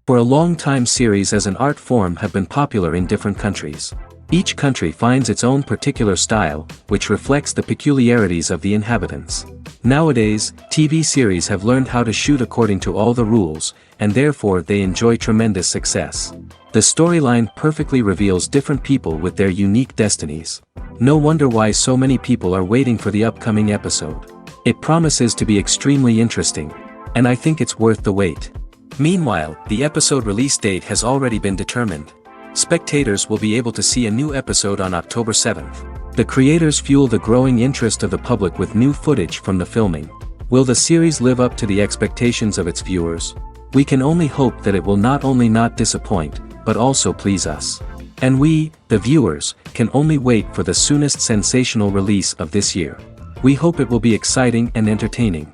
For a long time, series as an art form have been popular in different countries. Each country finds its own particular style, which reflects the peculiarities of the inhabitants. Nowadays, TV series have learned how to shoot according to all the rules, and therefore they enjoy tremendous success. The storyline perfectly reveals different people with their unique destinies. No wonder why so many people are waiting for the upcoming episode. It promises to be extremely interesting, and I think it's worth the wait. Meanwhile, the episode release date has already been determined. Spectators will be able to see a new episode on October 7th. The creators fuel the growing interest of the public with new footage from the filming. Will the series live up to the expectations of its viewers? We can only hope that it will not only not disappoint, but also please us. And we, the viewers, can only wait for the soonest sensational release of this year. We hope it will be exciting and entertaining.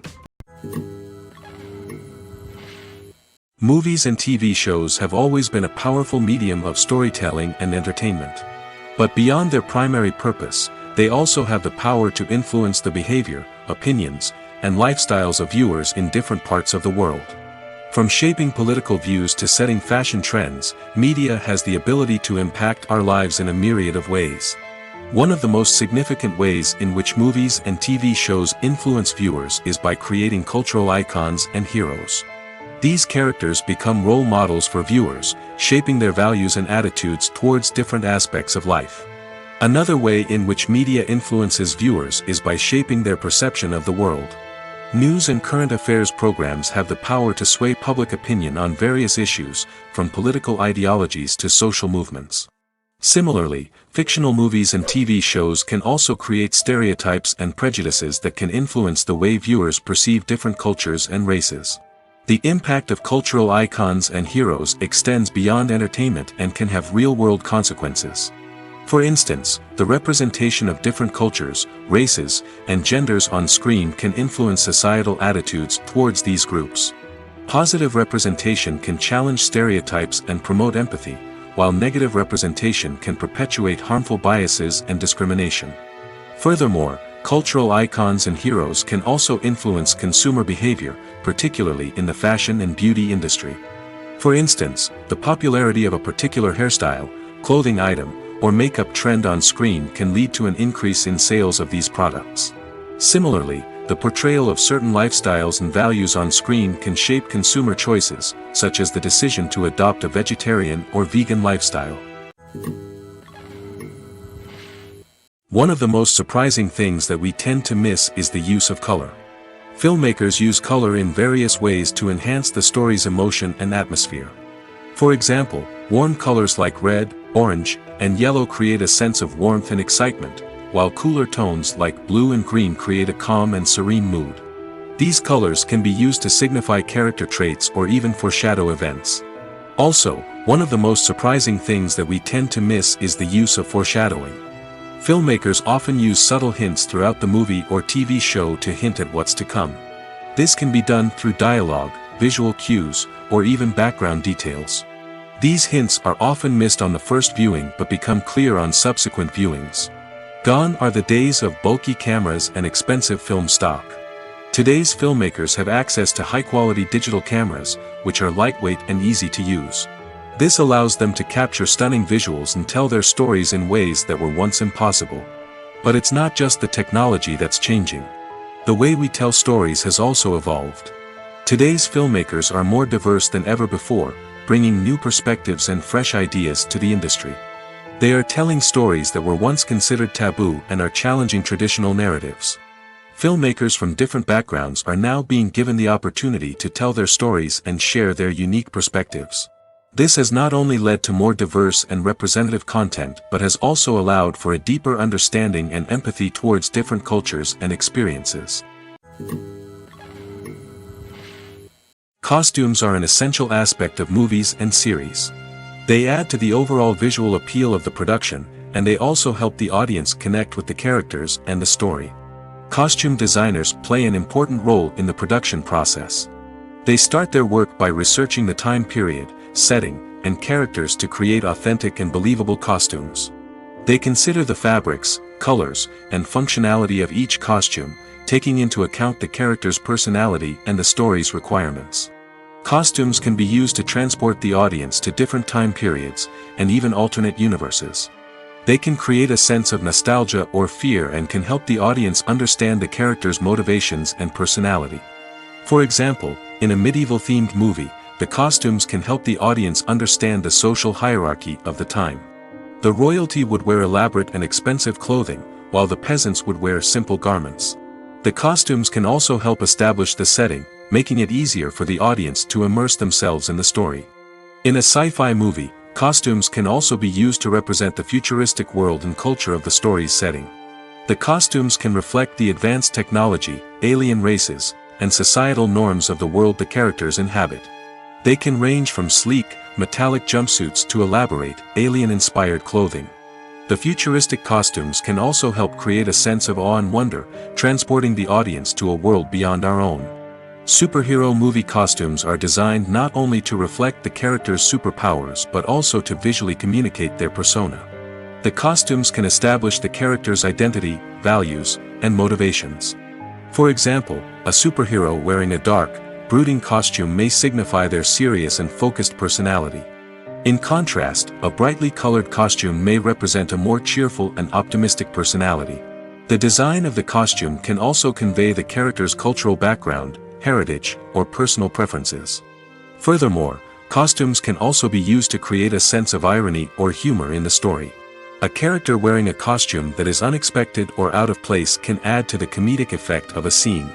Movies and TV shows have always been a powerful medium of storytelling and entertainment. But beyond their primary purpose, they also have the power to influence the behavior, opinions, and lifestyles of viewers in different parts of the world. From shaping political views to setting fashion trends, media has the ability to impact our lives in a myriad of ways. One of the most significant ways in which movies and TV shows influence viewers is by creating cultural icons and heroes. These characters become role models for viewers, shaping their values and attitudes towards different aspects of life. Another way in which media influences viewers is by shaping their perception of the world. News and current affairs programs have the power to sway public opinion on various issues, from political ideologies to social movements. Similarly, fictional movies and TV shows can also create stereotypes and prejudices that can influence the way viewers perceive different cultures and races. The impact of cultural icons and heroes extends beyond entertainment and can have real-world consequences. For instance, the representation of different cultures, races, and genders on screen can influence societal attitudes towards these groups. Positive representation can challenge stereotypes and promote empathy, while negative representation can perpetuate harmful biases and discrimination. Furthermore, cultural icons and heroes can also influence consumer behavior, particularly in the fashion and beauty industry. For instance, the popularity of a particular hairstyle, clothing item, or makeup trend on screen can lead to an increase in sales of these products. Similarly, the portrayal of certain lifestyles and values on screen can shape consumer choices, such as the decision to adopt a vegetarian or vegan lifestyle. One of the most surprising things that we tend to miss is the use of color. Filmmakers use color in various ways to enhance the story's emotion and atmosphere. For example, warm colors like red, orange, and yellow create a sense of warmth and excitement, while cooler tones like blue and green create a calm and serene mood. These colors can be used to signify character traits or even foreshadow events. Also, one of the most surprising things that we tend to miss is the use of foreshadowing. Filmmakers often use subtle hints throughout the movie or TV show to hint at what's to come. This can be done through dialogue, visual cues, or even background details. These hints are often missed on the first viewing but become clear on subsequent viewings. Gone are the days of bulky cameras and expensive film stock. Today's filmmakers have access to high-quality digital cameras, which are lightweight and easy to use. This allows them to capture stunning visuals and tell their stories in ways that were once impossible. But it's not just the technology that's changing. The way we tell stories has also evolved. Today's filmmakers are more diverse than ever before, bringing new perspectives and fresh ideas to the industry. They are telling stories that were once considered taboo and are challenging traditional narratives. Filmmakers from different backgrounds are now being given the opportunity to tell their stories and share their unique perspectives. This has not only led to more diverse and representative content but has also allowed for a deeper understanding and empathy towards different cultures and experiences. Costumes are an essential aspect of movies and series. They add to the overall visual appeal of the production, and they also help the audience connect with the characters and the story. Costume designers play an important role in the production process. They start their work by researching the time period, setting, and characters to create authentic and believable costumes. They consider the fabrics, colors, and functionality of each costume, taking into account the character's personality and the story's requirements. Costumes can be used to transport the audience to different time periods, and even alternate universes. They can create a sense of nostalgia or fear and can help the audience understand the character's motivations and personality. For example, in a medieval-themed movie, the costumes can help the audience understand the social hierarchy of the time. The royalty would wear elaborate and expensive clothing, while the peasants would wear simple garments. The costumes can also help establish the setting, making it easier for the audience to immerse themselves in the story. In a sci-fi movie, costumes can also be used to represent the futuristic world and culture of the story's setting. The costumes can reflect the advanced technology, alien races, and societal norms of the world the characters inhabit. They can range from sleek, metallic jumpsuits to elaborate, alien-inspired clothing. The futuristic costumes can also help create a sense of awe and wonder, transporting the audience to a world beyond our own. Superhero movie costumes are designed not only to reflect the character's superpowers but also to visually communicate their persona. The costumes can establish the character's identity, values, and motivations. For example, a superhero wearing a dark, brooding costume may signify their serious and focused personality. In contrast, a brightly colored costume may represent a more cheerful and optimistic personality. The design of the costume can also convey the character's cultural background, heritage, or personal preferences. Furthermore, costumes can also be used to create a sense of irony or humor in the story. A character wearing a costume that is unexpected or out of place can add to the comedic effect of a scene.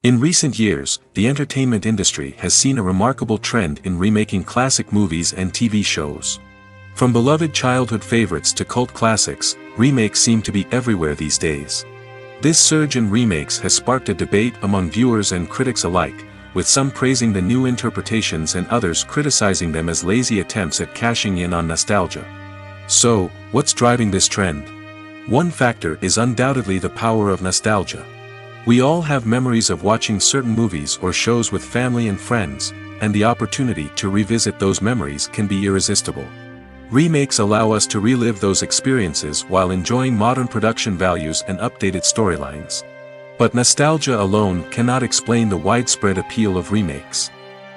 In recent years, the entertainment industry has seen a remarkable trend in remaking classic movies and TV shows. From beloved childhood favorites to cult classics, remakes seem to be everywhere these days. This surge in remakes has sparked a debate among viewers and critics alike, with some praising the new interpretations and others criticizing them as lazy attempts at cashing in on nostalgia. So, what's driving this trend? One factor is undoubtedly the power of nostalgia. We all have memories of watching certain movies or shows with family and friends, and the opportunity to revisit those memories can be irresistible. Remakes allow us to relive those experiences while enjoying modern production values and updated storylines. But nostalgia alone cannot explain the widespread appeal of remakes.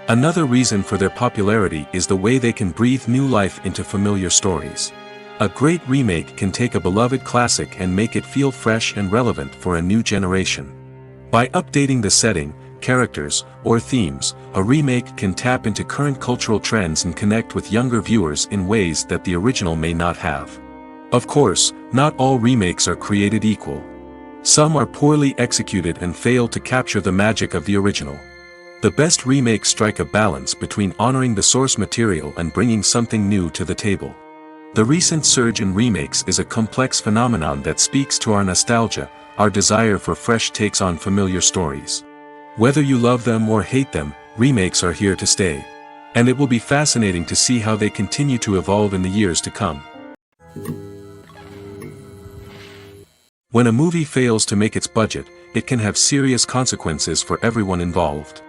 Another reason for their popularity is the way they can breathe new life into familiar stories. A great remake can take a beloved classic and make it feel fresh and relevant for a new generation. By updating the setting, characters, or themes, a remake can tap into current cultural trends and connect with younger viewers in ways that the original may not have. Of course, not all remakes are created equal. Some are poorly executed and fail to capture the magic of the original. The best remakes strike a balance between honoring the source material and bringing something new to the table. The recent surge in remakes is a complex phenomenon that speaks to our nostalgia, our desire for fresh takes on familiar stories. Whether you love them or hate them, remakes are here to stay. And it will be fascinating to see how they continue to evolve in the years to come. When a movie fails to make its budget, it can have serious consequences for everyone involved.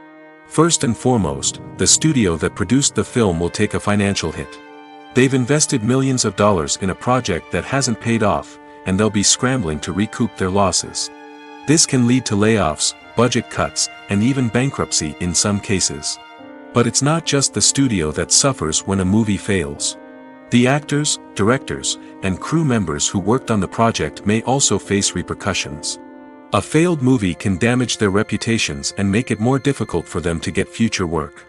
First and foremost, the studio that produced the film will take a financial hit. They've invested millions of dollars in a project that hasn't paid off, and they'll be scrambling to recoup their losses. This can lead to layoffs, budget cuts, and even bankruptcy in some cases. But it's not just the studio that suffers when a movie fails. The actors, directors, and crew members who worked on the project may also face repercussions. A failed movie can damage their reputations and make it more difficult for them to get future work.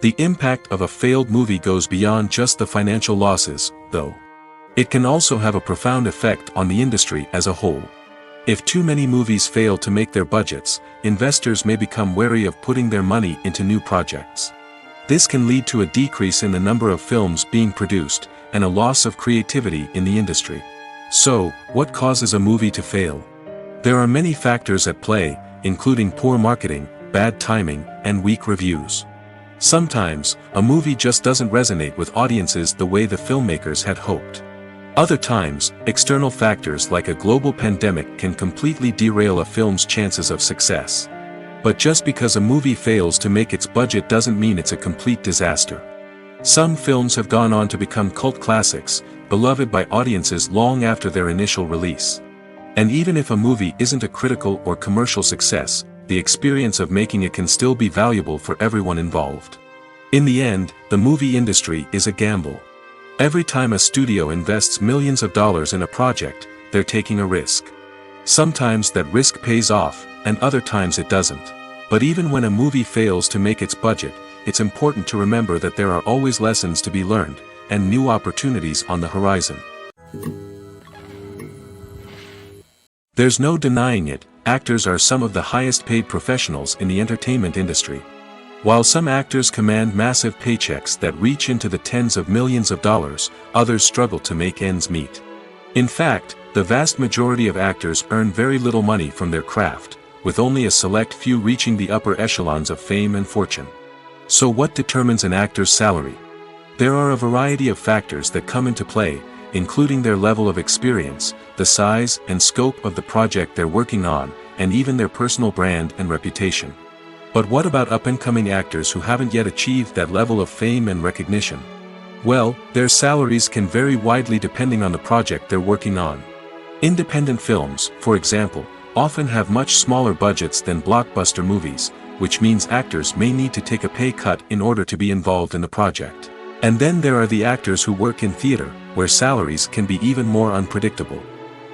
The impact of a failed movie goes beyond just the financial losses, though. It can also have a profound effect on the industry as a whole. If too many movies fail to make their budgets, investors may become wary of putting their money into new projects. This can lead to a decrease in the number of films being produced, and a loss of creativity in the industry. So, what causes a movie to fail? There are many factors at play, including poor marketing, bad timing, and weak reviews. Sometimes, a movie just doesn't resonate with audiences the way the filmmakers had hoped. Other times, external factors like a global pandemic can completely derail a film's chances of success. But just because a movie fails to make its budget doesn't mean it's a complete disaster. Some films have gone on to become cult classics, beloved by audiences long after their initial release. And even if a movie isn't a critical or commercial success, the experience of making it can still be valuable for everyone involved. In the end, the movie industry is a gamble. Every time a studio invests millions of dollars in a project, they're taking a risk. Sometimes that risk pays off, and other times it doesn't. But even when a movie fails to make its budget, it's important to remember that there are always lessons to be learned, and new opportunities on the horizon. There's no denying it, actors are some of the highest paid professionals in the entertainment industry. While some actors command massive paychecks that reach into the tens of millions of dollars, others struggle to make ends meet. In fact, the vast majority of actors earn very little money from their craft, with only a select few reaching the upper echelons of fame and fortune. So what determines an actor's salary? There are a variety of factors that come into play, including their level of experience, the size and scope of the project they're working on, and even their personal brand and reputation. But what about up-and-coming actors who haven't yet achieved that level of fame and recognition? Well, their salaries can vary widely depending on the project they're working on. Independent films, for example, often have much smaller budgets than blockbuster movies, which means actors may need to take a pay cut in order to be involved in the project. And then there are the actors who work in theater, where salaries can be even more unpredictable.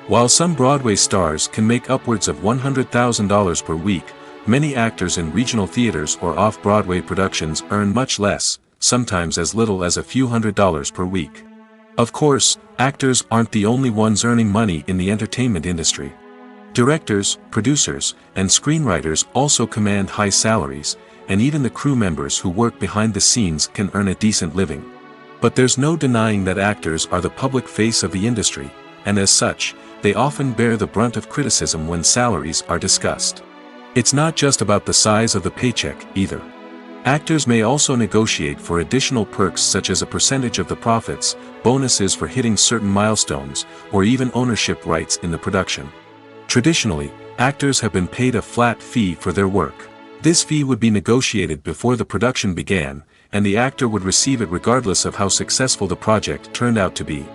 While some Broadway stars can make upwards of $100,000 per week, many actors in regional theaters or off-Broadway productions earn much less, sometimes as little as a few $100s per week. Of course, actors aren't the only ones earning money in the entertainment industry. Directors, producers, and screenwriters also command high salaries, and even the crew members who work behind the scenes can earn a decent living. But there's no denying that actors are the public face of the industry, and as such, they often bear the brunt of criticism when salaries are discussed. It's not just about the size of the paycheck, either. Actors may also negotiate for additional perks such as a percentage of the profits, bonuses for hitting certain milestones, or even ownership rights in the production. Traditionally, actors have been paid a flat fee for their work. This fee would be negotiated before the production began, and the actor would receive it regardless of how successful the project turned out to be.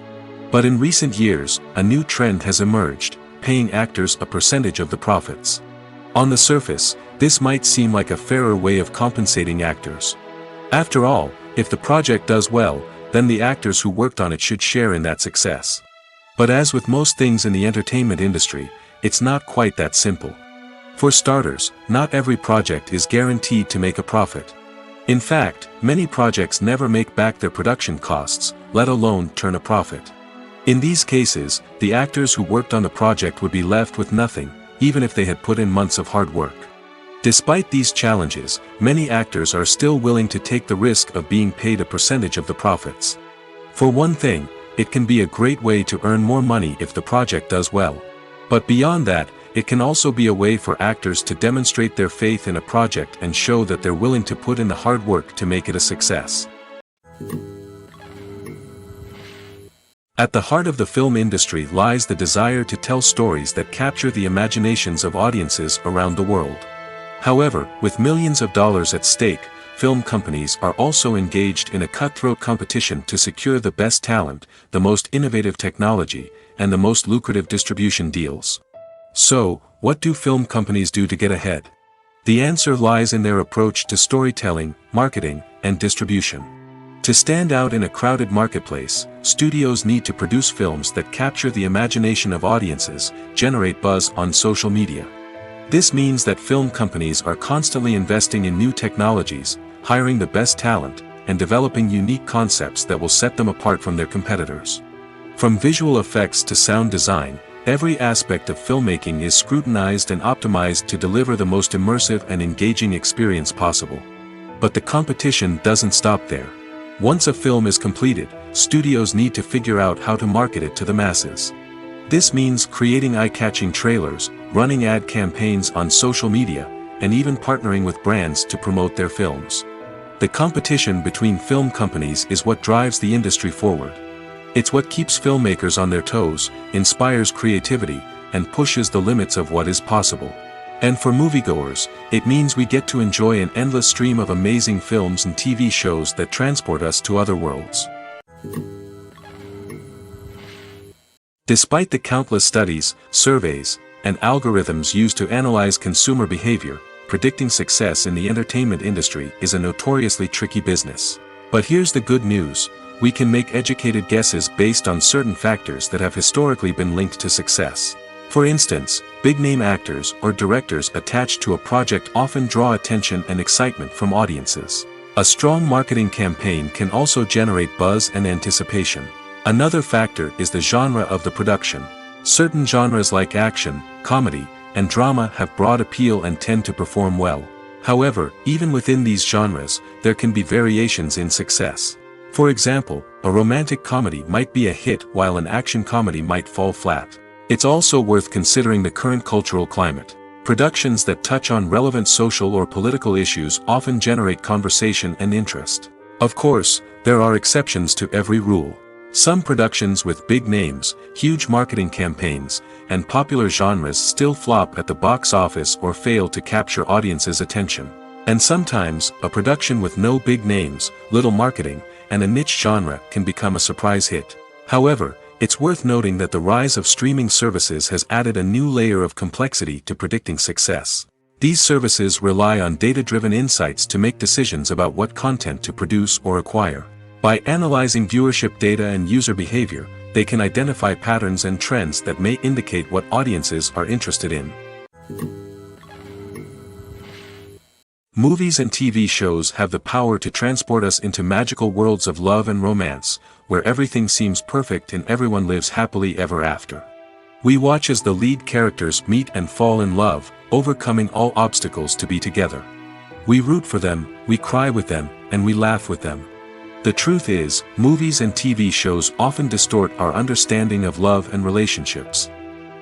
But in recent years, a new trend has emerged, paying actors a percentage of the profits. On the surface, this might seem like a fairer way of compensating actors. After all, if the project does well, then the actors who worked on it should share in that success. But as with most things in the entertainment industry, it's not quite that simple. For starters, not every project is guaranteed to make a profit. In fact, many projects never make back their production costs, let alone turn a profit. In these cases, the actors who worked on the project would be left with nothing, even if they had put in months of hard work. Despite these challenges, many actors are still willing to take the risk of being paid a percentage of the profits. For one thing, it can be a great way to earn more money if the project does well. But beyond that, it can also be a way for actors to demonstrate their faith in a project and show that they're willing to put in the hard work to make it a success. At the heart of the film industry lies the desire to tell stories that capture the imaginations of audiences around the world. However, with millions of dollars at stake, film companies are also engaged in a cutthroat competition to secure the best talent, the most innovative technology, and the most lucrative distribution deals. So, what do film companies do to get ahead? The answer lies in their approach to storytelling, marketing, and distribution. To stand out in a crowded marketplace, studios need to produce films that capture the imagination of audiences, generate buzz on social media. This means that film companies are constantly investing in new technologies, hiring the best talent, and developing unique concepts that will set them apart from their competitors. From visual effects to sound design, every aspect of filmmaking is scrutinized and optimized to deliver the most immersive and engaging experience possible. But the competition doesn't stop there. Once a film is completed, studios need to figure out how to market it to the masses. This means creating eye-catching trailers, running ad campaigns on social media, and even partnering with brands to promote their films. The competition between film companies is what drives the industry forward. It's what keeps filmmakers on their toes, inspires creativity, and pushes the limits of what is possible. And for moviegoers, it means we get to enjoy an endless stream of amazing films and TV shows that transport us to other worlds. Despite the countless studies, surveys, and algorithms used to analyze consumer behavior, predicting success in the entertainment industry is a notoriously tricky business. But here's the good news: we can make educated guesses based on certain factors that have historically been linked to success. For instance, big-name actors or directors attached to a project often draw attention and excitement from audiences. A strong marketing campaign can also generate buzz and anticipation. Another factor is the genre of the production. Certain genres like action, comedy, and drama have broad appeal and tend to perform well. However, even within these genres, there can be variations in success. For example, a romantic comedy might be a hit while an action comedy might fall flat. It's also worth considering the current cultural climate. Productions that touch on relevant social or political issues often generate conversation and interest. Of course, there are exceptions to every rule. Some productions with big names, huge marketing campaigns, and popular genres still flop at the box office or fail to capture audiences' attention. And sometimes, a production with no big names, little marketing, and a niche genre can become a surprise hit. However, it's worth noting that the rise of streaming services has added a new layer of complexity to predicting success. These services rely on data-driven insights to make decisions about what content to produce or acquire. By analyzing viewership data and user behavior, they can identify patterns and trends that may indicate what audiences are interested in. Movies and TV shows have the power to transport us into magical worlds of love and romance, where everything seems perfect and everyone lives happily ever after. We watch as the lead characters meet and fall in love, overcoming all obstacles to be together. We root for them, we cry with them, and we laugh with them. The truth is, movies and TV shows often distort our understanding of love and relationships.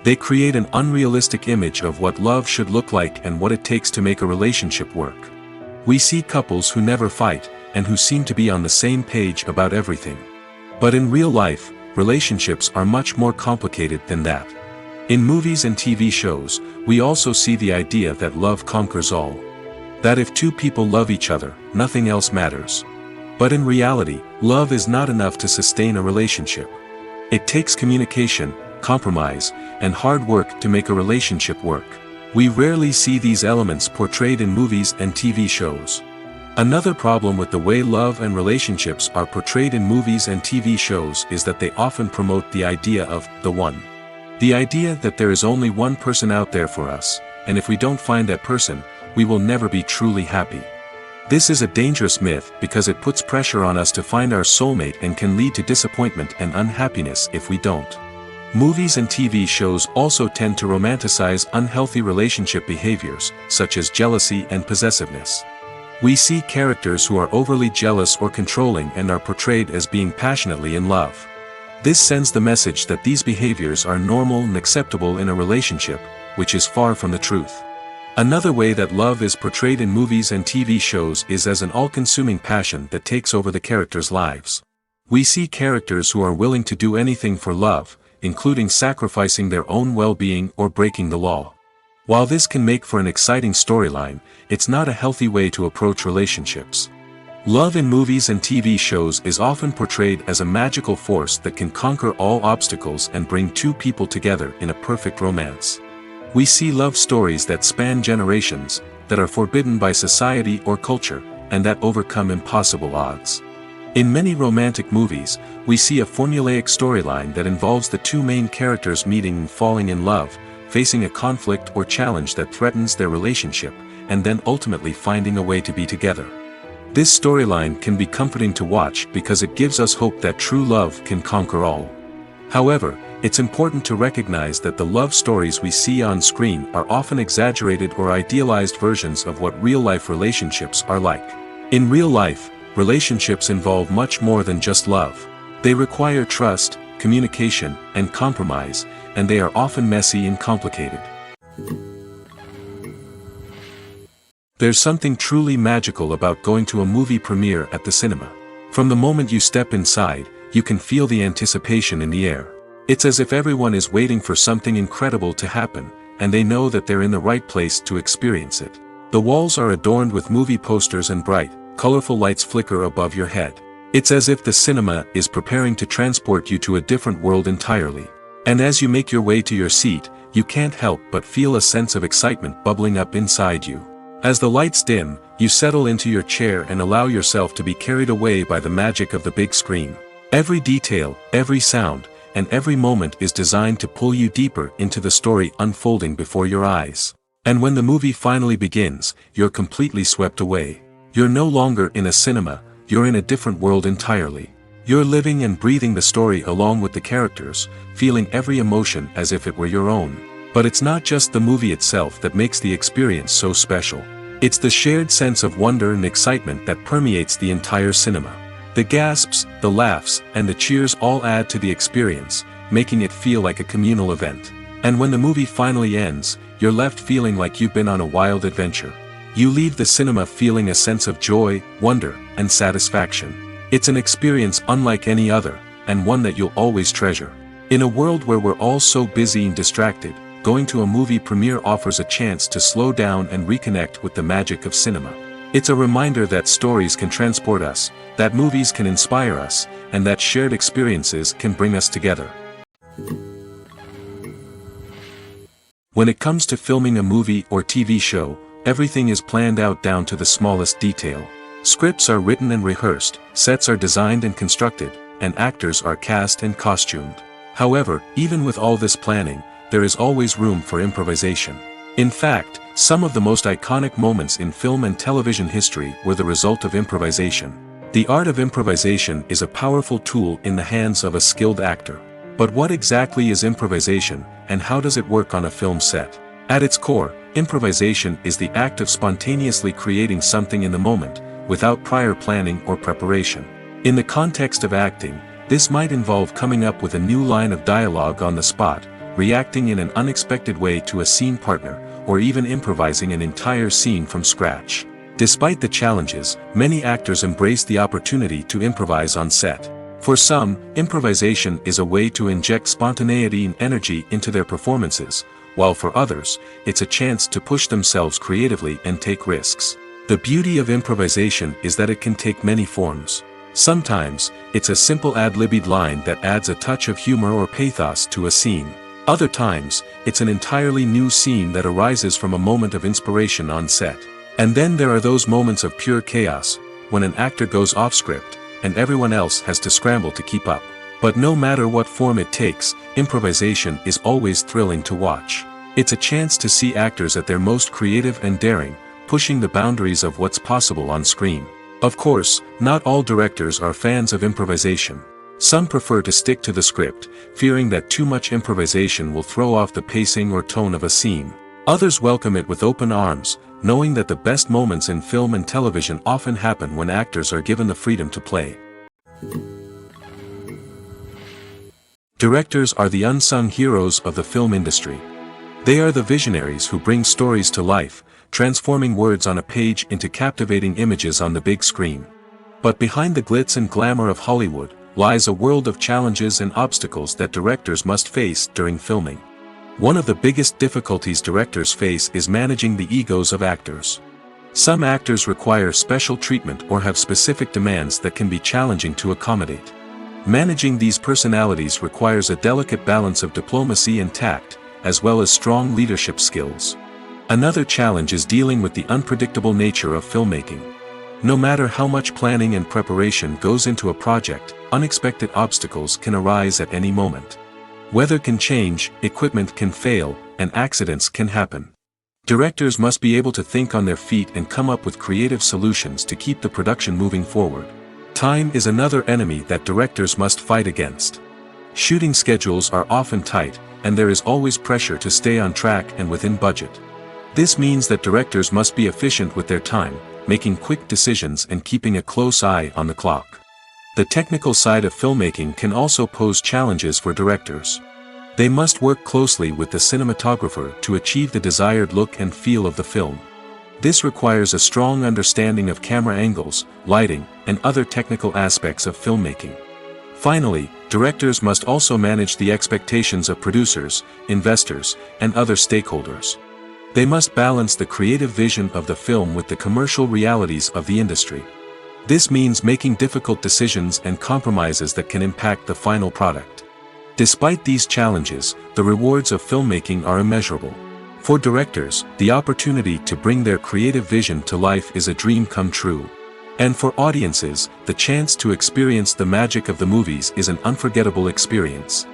They create an unrealistic image of what love should look like and what it takes to make a relationship work. We see couples who never fight, and who seem to be on the same page about everything. But in real life, relationships are much more complicated than that. In movies and TV shows, we also see the idea that love conquers all. That if two people love each other, nothing else matters. But in reality, love is not enough to sustain a relationship. It takes communication, compromise, and hard work to make a relationship work. We rarely see these elements portrayed in movies and TV shows. Another problem with the way love and relationships are portrayed in movies and TV shows is that they often promote the idea of the one. The idea that there is only one person out there for us, and if we don't find that person, we will never be truly happy. This is a dangerous myth because it puts pressure on us to find our soulmate and can lead to disappointment and unhappiness if we don't. Movies and TV shows also tend to romanticize unhealthy relationship behaviors, such as jealousy and possessiveness. We see characters who are overly jealous or controlling and are portrayed as being passionately in love. This sends the message that these behaviors are normal and acceptable in a relationship, which is far from the truth. Another way that love is portrayed in movies and TV shows is as an all-consuming passion that takes over the characters' lives. We see characters who are willing to do anything for love, including sacrificing their own well-being or breaking the law. While this can make for an exciting storyline, it's not a healthy way to approach relationships. Love in movies and TV shows is often portrayed as a magical force that can conquer all obstacles and bring two people together in a perfect romance. We see love stories that span generations, that are forbidden by society or culture, and that overcome impossible odds. In many romantic movies, we see a formulaic storyline that involves the two main characters meeting and falling in love, facing a conflict or challenge that threatens their relationship, and then ultimately finding a way to be together. This storyline can be comforting to watch because it gives us hope that true love can conquer all. However, it's important to recognize that the love stories we see on screen are often exaggerated or idealized versions of what real-life relationships are like. In real life, relationships involve much more than just love. They require trust, communication, and compromise, and they are often messy and complicated. There's something truly magical about going to a movie premiere at the cinema. From the moment you step inside, you can feel the anticipation in the air. It's as if everyone is waiting for something incredible to happen, and they know that they're in the right place to experience it. The walls are adorned with movie posters and bright, colorful lights flicker above your head. It's as if the cinema is preparing to transport you to a different world entirely. And as you make your way to your seat, you can't help but feel a sense of excitement bubbling up inside you. As the lights dim, you settle into your chair and allow yourself to be carried away by the magic of the big screen. Every detail, every sound, and every moment is designed to pull you deeper into the story unfolding before your eyes. And when the movie finally begins, you're completely swept away. You're no longer in a cinema, you're in a different world entirely. You're living and breathing the story along with the characters, feeling every emotion as if it were your own. But it's not just the movie itself that makes the experience so special. It's the shared sense of wonder and excitement that permeates the entire cinema. The gasps, the laughs, and the cheers all add to the experience, making it feel like a communal event. And when the movie finally ends, you're left feeling like you've been on a wild adventure. You leave the cinema feeling a sense of joy, wonder, and satisfaction. It's an experience unlike any other, and one that you'll always treasure. In a world where we're all so busy and distracted, going to a movie premiere offers a chance to slow down and reconnect with the magic of cinema. It's a reminder that stories can transport us, that movies can inspire us, and that shared experiences can bring us together. When it comes to filming a movie or TV show, everything is planned out down to the smallest detail. Scripts are written and rehearsed, sets are designed and constructed, and actors are cast and costumed. However, even with all this planning, there is always room for improvisation. In fact, some of the most iconic moments in film and television history were the result of improvisation. The art of improvisation is a powerful tool in the hands of a skilled actor. But what exactly is improvisation, and how does it work on a film set? At its core, improvisation is the act of spontaneously creating something in the moment, without prior planning or preparation. In the context of acting, this might involve coming up with a new line of dialogue on the spot, reacting in an unexpected way to a scene partner, or even improvising an entire scene from scratch. Despite the challenges, many actors embrace the opportunity to improvise on set. For some, improvisation is a way to inject spontaneity and energy into their performances, while for others, it's a chance to push themselves creatively and take risks. The beauty of improvisation is that it can take many forms. Sometimes, it's a simple ad-libbed line that adds a touch of humor or pathos to a scene. Other times, it's an entirely new scene that arises from a moment of inspiration on set. And then there are those moments of pure chaos, when an actor goes off script, and everyone else has to scramble to keep up. But no matter what form it takes, improvisation is always thrilling to watch. It's a chance to see actors at their most creative and daring, pushing the boundaries of what's possible on screen. Of course, not all directors are fans of improvisation. Some prefer to stick to the script, fearing that too much improvisation will throw off the pacing or tone of a scene. Others welcome it with open arms, knowing that the best moments in film and television often happen when actors are given the freedom to play. Directors are the unsung heroes of the film industry. They are the visionaries who bring stories to life, transforming words on a page into captivating images on the big screen. But behind the glitz and glamour of Hollywood, lies a world of challenges and obstacles that directors must face during filming. One of the biggest difficulties directors face is managing the egos of actors. Some actors require special treatment or have specific demands that can be challenging to accommodate. Managing these personalities requires a delicate balance of diplomacy and tact, as well as strong leadership skills. Another challenge is dealing with the unpredictable nature of filmmaking. No matter how much planning and preparation goes into a project, unexpected obstacles can arise at any moment. Weather can change, equipment can fail, and accidents can happen. Directors must be able to think on their feet and come up with creative solutions to keep the production moving forward. Time is another enemy that directors must fight against. Shooting schedules are often tight, and there is always pressure to stay on track and within budget. This means that directors must be efficient with their time, making quick decisions and keeping a close eye on the clock. The technical side of filmmaking can also pose challenges for directors. They must work closely with the cinematographer to achieve the desired look and feel of the film. This requires a strong understanding of camera angles, lighting, and other technical aspects of filmmaking. Finally, directors must also manage the expectations of producers, investors, and other stakeholders. They must balance the creative vision of the film with the commercial realities of the industry. This means making difficult decisions and compromises that can impact the final product. Despite these challenges, the rewards of filmmaking are immeasurable. For directors, the opportunity to bring their creative vision to life is a dream come true. And for audiences, the chance to experience the magic of the movies is an unforgettable experience.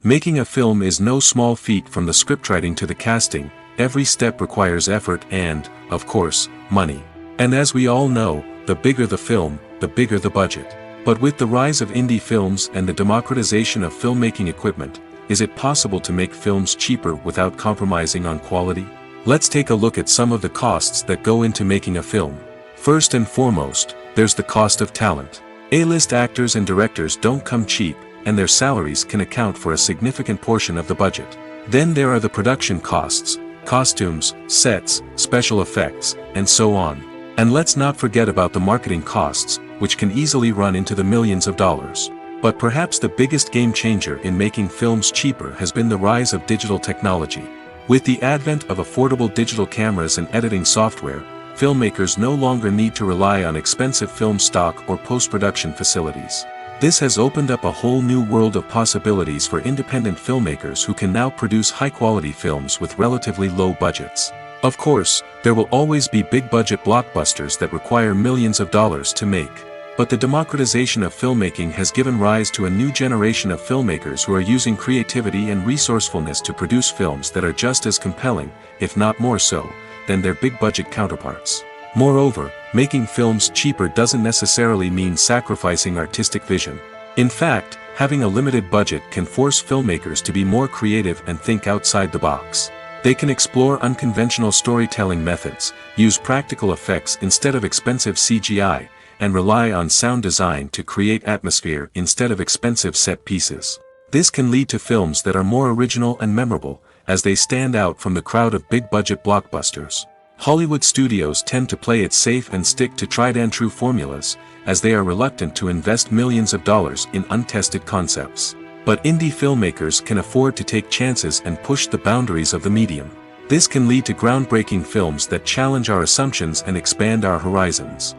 Making a film is no small feat. From the scriptwriting to the casting, every step requires effort and, of course, money. And as we all know, the bigger the film, the bigger the budget. But with the rise of indie films and the democratization of filmmaking equipment, is it possible to make films cheaper without compromising on quality? Let's take a look at some of the costs that go into making a film. First and foremost, there's the cost of talent. A-list actors and directors don't come cheap, and their salaries can account for a significant portion of the budget. Then there are the production costs, costumes, sets, special effects, and so on. And let's not forget about the marketing costs, which can easily run into the millions of dollars. But perhaps the biggest game changer in making films cheaper has been the rise of digital technology. With the advent of affordable digital cameras and editing software, filmmakers no longer need to rely on expensive film stock or post-production facilities. This has opened up a whole new world of possibilities for independent filmmakers who can now produce high-quality films with relatively low budgets. Of course, there will always be big-budget blockbusters that require millions of dollars to make. But the democratization of filmmaking has given rise to a new generation of filmmakers who are using creativity and resourcefulness to produce films that are just as compelling, if not more so, than their big-budget counterparts. Moreover, making films cheaper doesn't necessarily mean sacrificing artistic vision. In fact, having a limited budget can force filmmakers to be more creative and think outside the box. They can explore unconventional storytelling methods, use practical effects instead of expensive CGI, and rely on sound design to create atmosphere instead of expensive set pieces. This can lead to films that are more original and memorable, as they stand out from the crowd of big-budget blockbusters. Hollywood studios tend to play it safe and stick to tried-and-true formulas, as they are reluctant to invest millions of dollars in untested concepts. But indie filmmakers can afford to take chances and push the boundaries of the medium. This can lead to groundbreaking films that challenge our assumptions and expand our horizons.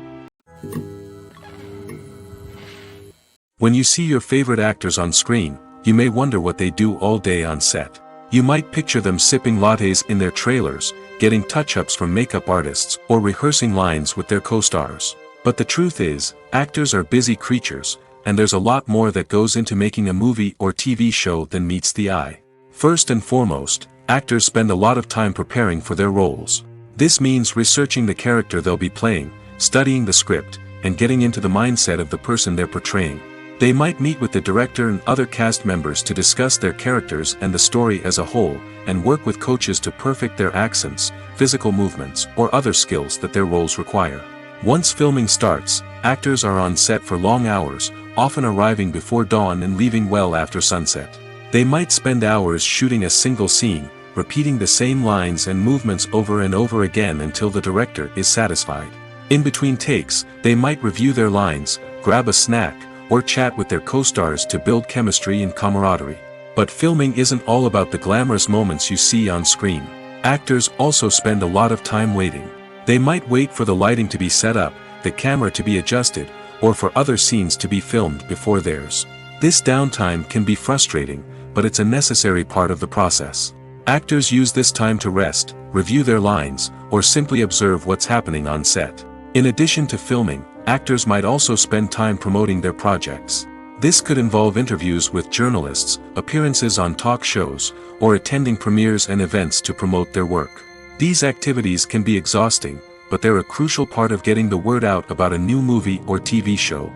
When you see your favorite actors on screen, you may wonder what they do all day on set. You might picture them sipping lattes in their trailers, getting touch-ups from makeup artists, or rehearsing lines with their co-stars. But the truth is, actors are busy creatures, and there's a lot more that goes into making a movie or TV show than meets the eye. First and foremost, actors spend a lot of time preparing for their roles. This means researching the character they'll be playing, studying the script, and getting into the mindset of the person they're portraying. They might meet with the director and other cast members to discuss their characters and the story as a whole, and work with coaches to perfect their accents, physical movements, or other skills that their roles require. Once filming starts, actors are on set for long hours, often arriving before dawn and leaving well after sunset. They might spend hours shooting a single scene, repeating the same lines and movements over and over again until the director is satisfied. In between takes, they might review their lines, grab a snack, or chat with their co-stars to build chemistry and camaraderie. But filming isn't all about the glamorous moments you see on screen. Actors also spend a lot of time waiting. They might wait for the lighting to be set up, the camera to be adjusted, or for other scenes to be filmed before theirs. This downtime can be frustrating, but it's a necessary part of the process. Actors use this time to rest, review their lines, or simply observe what's happening on set. In addition to filming, actors might also spend time promoting their projects. This could involve interviews with journalists, appearances on talk shows, or attending premieres and events to promote their work. These activities can be exhausting, but they're a crucial part of getting the word out about a new movie or TV show.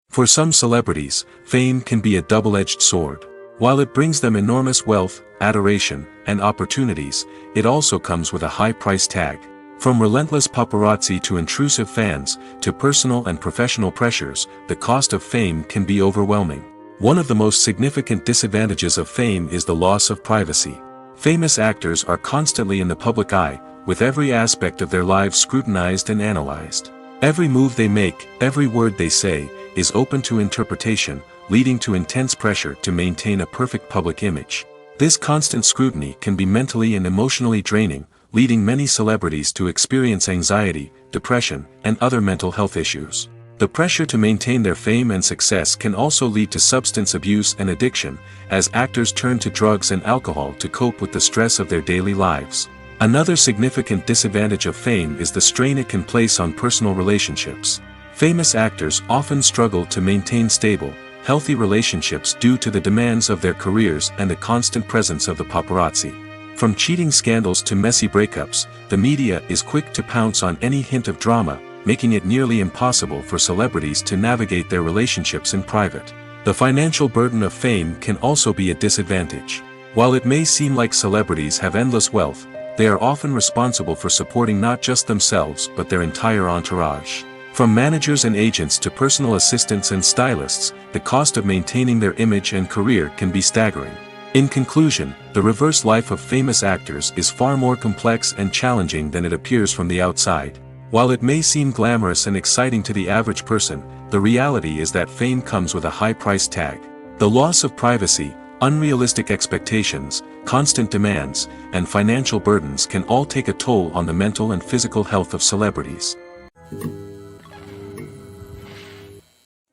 For some celebrities, fame can be a double-edged sword. While it brings them enormous wealth, adoration, and opportunities, it also comes with a high price tag. From relentless paparazzi to intrusive fans, to personal and professional pressures, the cost of fame can be overwhelming. One of the most significant disadvantages of fame is the loss of privacy. Famous actors are constantly in the public eye, with every aspect of their lives scrutinized and analyzed. Every move they make, every word they say, is open to interpretation, leading to intense pressure to maintain a perfect public image. This constant scrutiny can be mentally and emotionally draining, leading many celebrities to experience anxiety, depression, and other mental health issues. The pressure to maintain their fame and success can also lead to substance abuse and addiction, as actors turn to drugs and alcohol to cope with the stress of their daily lives. Another significant disadvantage of fame is the strain it can place on personal relationships. Famous actors often struggle to maintain stable, healthy relationships due to the demands of their careers and the constant presence of the paparazzi. From cheating scandals to messy breakups, the media is quick to pounce on any hint of drama, making it nearly impossible for celebrities to navigate their relationships in private. The financial burden of fame can also be a disadvantage. While it may seem like celebrities have endless wealth, they are often responsible for supporting not just themselves but their entire entourage. From managers and agents to personal assistants and stylists, the cost of maintaining their image and career can be staggering. In conclusion, the reverse life of famous actors is far more complex and challenging than it appears from the outside. While it may seem glamorous and exciting to the average person, the reality is that fame comes with a high price tag. The loss of privacy, unrealistic expectations, constant demands, and financial burdens can all take a toll on the mental and physical health of celebrities.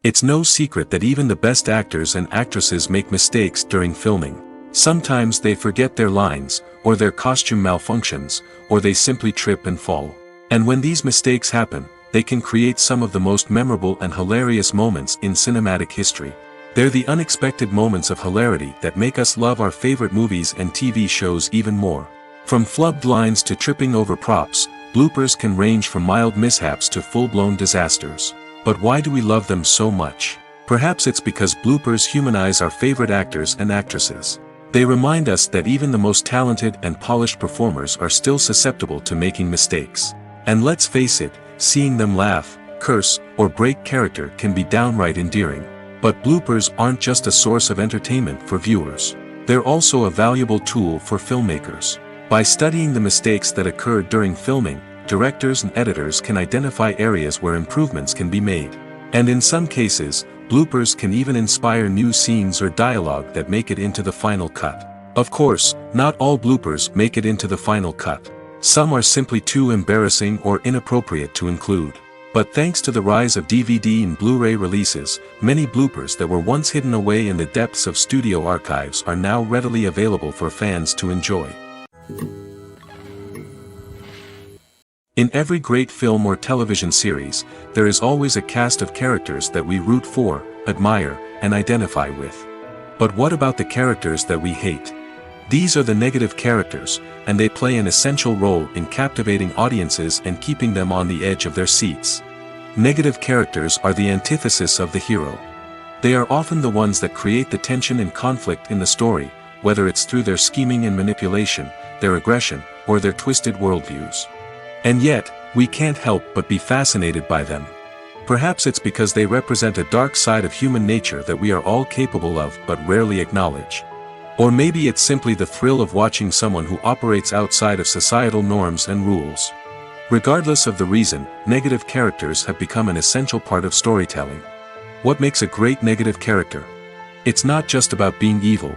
It's no secret that even the best actors and actresses make mistakes during filming. Sometimes they forget their lines, or their costume malfunctions, or they simply trip and fall. And when these mistakes happen, they can create some of the most memorable and hilarious moments in cinematic history. They're the unexpected moments of hilarity that make us love our favorite movies and TV shows even more. From flubbed lines to tripping over props, bloopers can range from mild mishaps to full-blown disasters. But why do we love them so much? Perhaps it's because bloopers humanize our favorite actors and actresses. They remind us that even the most talented and polished performers are still susceptible to making mistakes. And let's face it, seeing them laugh, curse, or break character can be downright endearing. But bloopers aren't just a source of entertainment for viewers. They're also a valuable tool for filmmakers. By studying the mistakes that occurred during filming, directors and editors can identify areas where improvements can be made. And in some cases, bloopers can even inspire new scenes or dialogue that make it into the final cut. Of course, not all bloopers make it into the final cut. Some are simply too embarrassing or inappropriate to include. But thanks to the rise of DVD and Blu-ray releases, many bloopers that were once hidden away in the depths of studio archives are now readily available for fans to enjoy. In every great film or television series, there is always a cast of characters that we root for, admire, and identify with. But what about the characters that we hate? These are the negative characters, and they play an essential role in captivating audiences and keeping them on the edge of their seats. Negative characters are the antithesis of the hero. They are often the ones that create the tension and conflict in the story, whether it's through their scheming and manipulation, their aggression, or their twisted worldviews. And yet, we can't help but be fascinated by them. Perhaps it's because they represent a dark side of human nature that we are all capable of but rarely acknowledge. Or maybe it's simply the thrill of watching someone who operates outside of societal norms and rules. Regardless of the reason, negative characters have become an essential part of storytelling. What makes a great negative character? It's not just about being evil.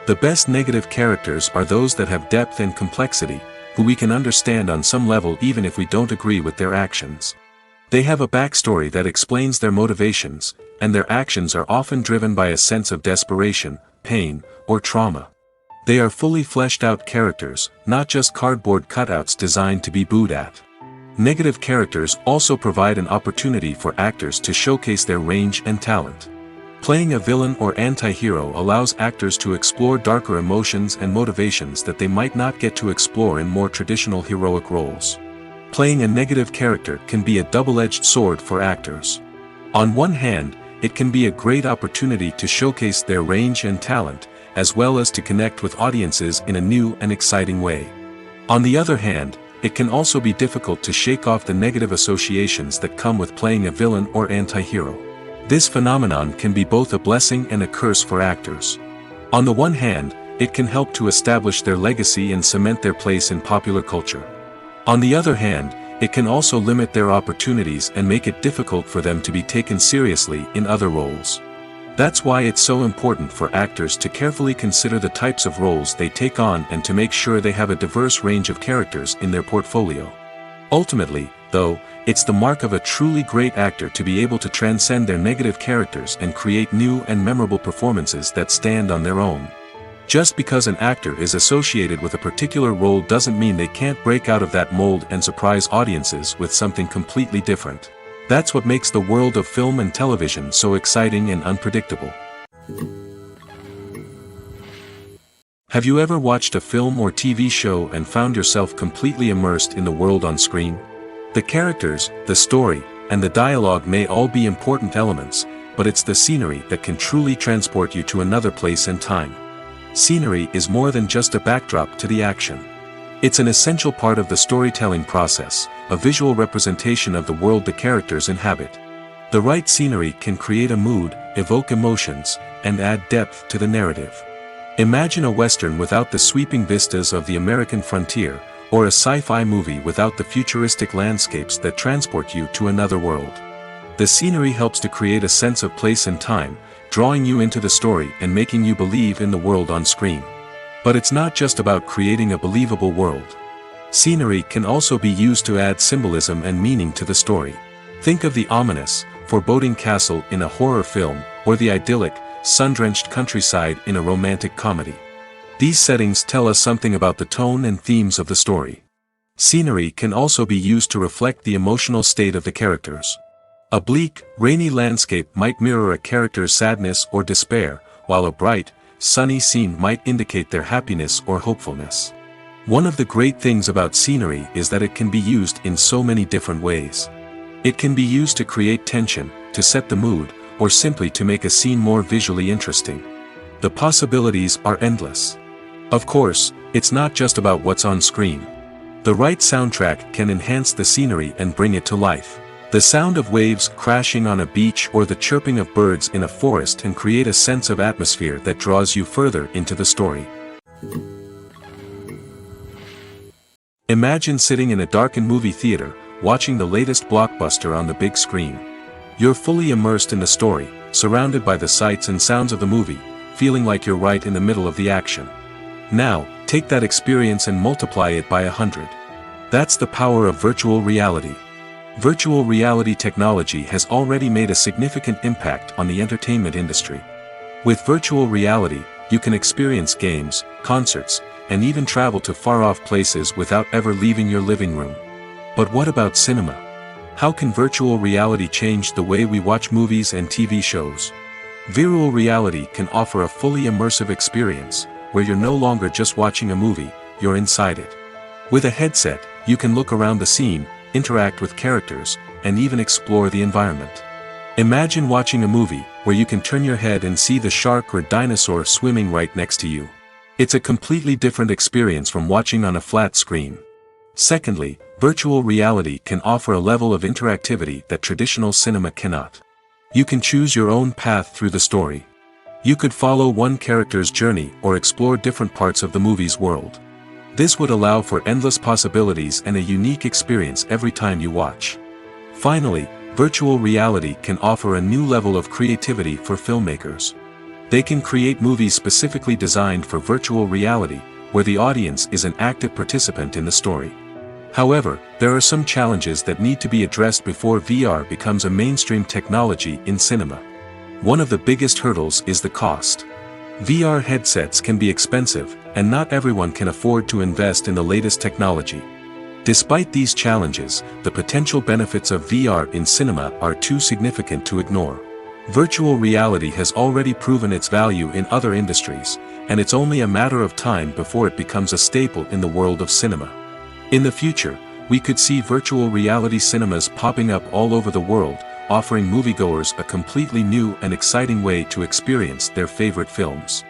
The best negative characters are those that have depth and complexity, who we can understand on some level even if we don't agree with their actions. They have a backstory that explains their motivations, and their actions are often driven by a sense of desperation, pain, or trauma. They are fully fleshed out characters, not just cardboard cutouts designed to be booed at. Negative characters also provide an opportunity for actors to showcase their range and talent. Playing a villain or anti-hero allows actors to explore darker emotions and motivations that they might not get to explore in more traditional heroic roles. Playing a negative character can be a double-edged sword for actors. On one hand, it can be a great opportunity to showcase their range and talent, as well as to connect with audiences in a new and exciting way. On the other hand, it can also be difficult to shake off the negative associations that come with playing a villain or anti-hero. This phenomenon can be both a blessing and a curse for actors. On the one hand, it can help to establish their legacy and cement their place in popular culture. On the other hand, it can also limit their opportunities and make it difficult for them to be taken seriously in other roles. That's why it's so important for actors to carefully consider the types of roles they take on and to make sure they have a diverse range of characters in their portfolio. Ultimately, though, it's the mark of a truly great actor to be able to transcend their negative characters and create new and memorable performances that stand on their own. Just because an actor is associated with a particular role doesn't mean they can't break out of that mold and surprise audiences with something completely different. That's what makes the world of film and television so exciting and unpredictable. Have you ever watched a film or TV show and found yourself completely immersed in the world on screen? The characters, the story, and the dialogue may all be important elements, but it's the scenery that can truly transport you to another place and time. Scenery is more than just a backdrop to the action. It's an essential part of the storytelling process, a visual representation of the world the characters inhabit. The right scenery can create a mood, evoke emotions, and add depth to the narrative. Imagine a Western without the sweeping vistas of the American frontier, or a sci-fi movie without the futuristic landscapes that transport you to another world. The scenery helps to create a sense of place and time, drawing you into the story and making you believe in the world on screen. But it's not just about creating a believable world. Scenery can also be used to add symbolism and meaning to the story. Think of the ominous, foreboding castle in a horror film, or the idyllic, sun-drenched countryside in a romantic comedy. These settings tell us something about the tone and themes of the story. Scenery can also be used to reflect the emotional state of the characters. A bleak, rainy landscape might mirror a character's sadness or despair, while a bright, sunny scene might indicate their happiness or hopefulness. One of the great things about scenery is that it can be used in so many different ways. It can be used to create tension, to set the mood, or simply to make a scene more visually interesting. The possibilities are endless. Of course, it's not just about what's on screen. The right soundtrack can enhance the scenery and bring it to life. The sound of waves crashing on a beach or the chirping of birds in a forest can create a sense of atmosphere that draws you further into the story. Imagine sitting in a darkened movie theater, watching the latest blockbuster on the big screen. You're fully immersed in the story, surrounded by the sights and sounds of the movie, feeling like you're right in the middle of the action. Now, take that experience and multiply it by 100. That's the power of virtual reality. Virtual reality technology has already made a significant impact on the entertainment industry. With virtual reality, you can experience games, concerts, and even travel to far-off places without ever leaving your living room. But what about cinema? How can virtual reality change the way we watch movies and TV shows? Virtual reality can offer a fully immersive experience, where you're no longer just watching a movie, you're inside it. With a headset, you can look around the scene, interact with characters, and even explore the environment. Imagine watching a movie where you can turn your head and see the shark or dinosaur swimming right next to you. It's a completely different experience from watching on a flat screen. Secondly, virtual reality can offer a level of interactivity that traditional cinema cannot. You can choose your own path through the story. You could follow one character's journey or explore different parts of the movie's world. This would allow for endless possibilities and a unique experience every time you watch. Finally, virtual reality can offer a new level of creativity for filmmakers. They can create movies specifically designed for virtual reality, where the audience is an active participant in the story. However, there are some challenges that need to be addressed before VR becomes a mainstream technology in cinema. One of the biggest hurdles is the cost. VR headsets can be expensive, and not everyone can afford to invest in the latest technology. Despite these challenges, the potential benefits of VR in cinema are too significant to ignore. Virtual reality has already proven its value in other industries, and it's only a matter of time before it becomes a staple in the world of cinema. In the future, we could see virtual reality cinemas popping up all over the world, offering moviegoers a completely new and exciting way to experience their favorite films.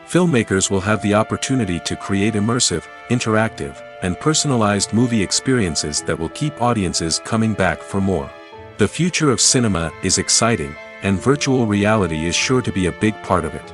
Filmmakers will have the opportunity to create immersive, interactive, and personalized movie experiences that will keep audiences coming back for more. The future of cinema is exciting, and virtual reality is sure to be a big part of it.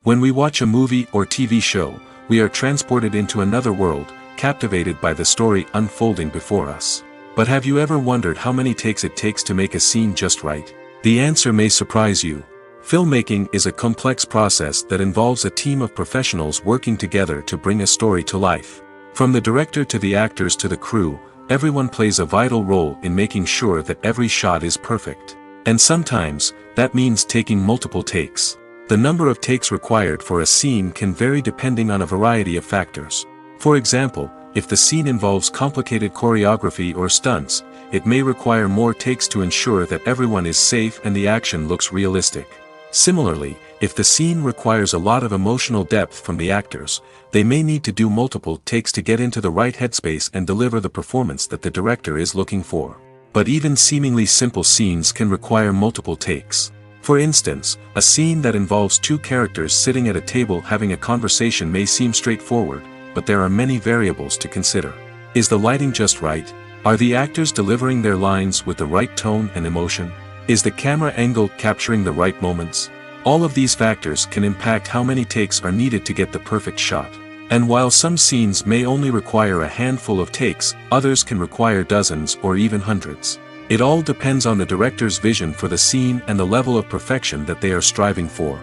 When we watch a movie or TV show, we are transported into another world, captivated by the story unfolding before us. But have you ever wondered how many takes it takes to make a scene just right? The answer may surprise you. Filmmaking is a complex process that involves a team of professionals working together to bring a story to life. From the director to the actors to the crew, everyone plays a vital role in making sure that every shot is perfect. And sometimes, that means taking multiple takes. The number of takes required for a scene can vary depending on a variety of factors. For example, if the scene involves complicated choreography or stunts, it may require more takes to ensure that everyone is safe and the action looks realistic. Similarly, if the scene requires a lot of emotional depth from the actors, they may need to do multiple takes to get into the right headspace and deliver the performance that the director is looking for. But even seemingly simple scenes can require multiple takes. For instance, a scene that involves two characters sitting at a table having a conversation may seem straightforward, but there are many variables to consider. Is the lighting just right? Are the actors delivering their lines with the right tone and emotion? Is the camera angle capturing the right moments? All of these factors can impact how many takes are needed to get the perfect shot. And while some scenes may only require a handful of takes, others can require dozens or even hundreds. It all depends on the director's vision for the scene and the level of perfection that they are striving for.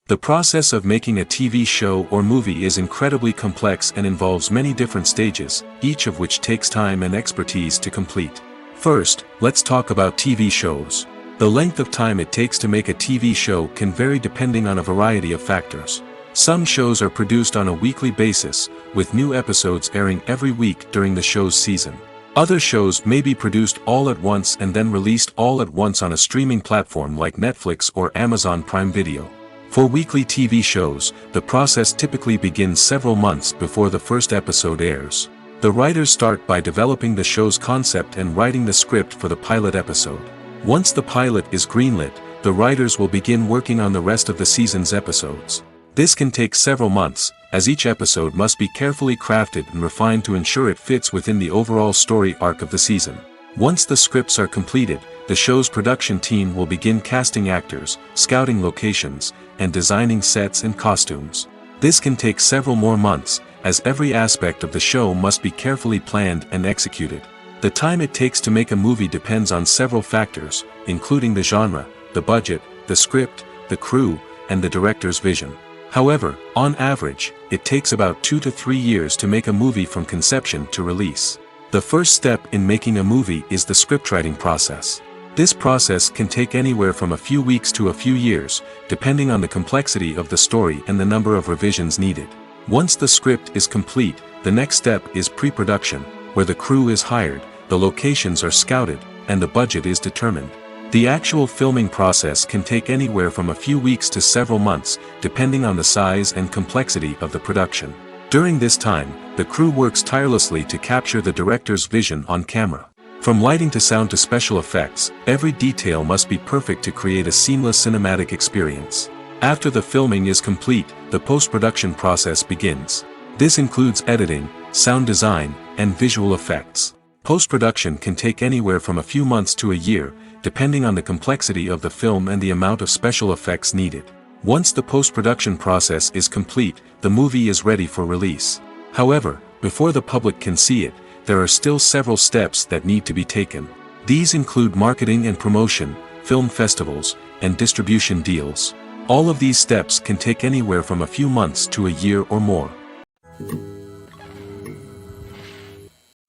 The process of making a TV show or movie is incredibly complex and involves many different stages, each of which takes time and expertise to complete. First, let's talk about TV shows. The length of time it takes to make a TV show can vary depending on a variety of factors. Some shows are produced on a weekly basis, with new episodes airing every week during the show's season. Other shows may be produced all at once and then released all at once on a streaming platform like Netflix or Amazon Prime Video. For weekly TV shows, the process typically begins several months before the first episode airs. The writers start by developing the show's concept and writing the script for the pilot episode. Once the pilot is greenlit, the writers will begin working on the rest of the season's episodes. This can take several months, as each episode must be carefully crafted and refined to ensure it fits within the overall story arc of the season. Once the scripts are completed, the show's production team will begin casting actors, scouting locations, and designing sets and costumes. This can take several more months, as every aspect of the show must be carefully planned and executed. The time it takes to make a movie depends on several factors, including the genre, the budget, the script, the crew, and the director's vision. However, on average, it takes about 2 to 3 years to make a movie from conception to release. The first step in making a movie is the scriptwriting process. This process can take anywhere from a few weeks to a few years, depending on the complexity of the story and the number of revisions needed. Once the script is complete, the next step is pre-production, where the crew is hired, the locations are scouted, and the budget is determined. The actual filming process can take anywhere from a few weeks to several months, depending on the size and complexity of the production. During this time, the crew works tirelessly to capture the director's vision on camera. From lighting to sound to special effects, every detail must be perfect to create a seamless cinematic experience. After the filming is complete, the post-production process begins. This includes editing, sound design, and visual effects. Post-production can take anywhere from a few months to a year, depending on the complexity of the film and the amount of special effects needed. Once the post-production process is complete, the movie is ready for release. However, before the public can see it, there are still several steps that need to be taken. These include marketing and promotion, film festivals, and distribution deals. All of these steps can take anywhere from a few months to a year or more.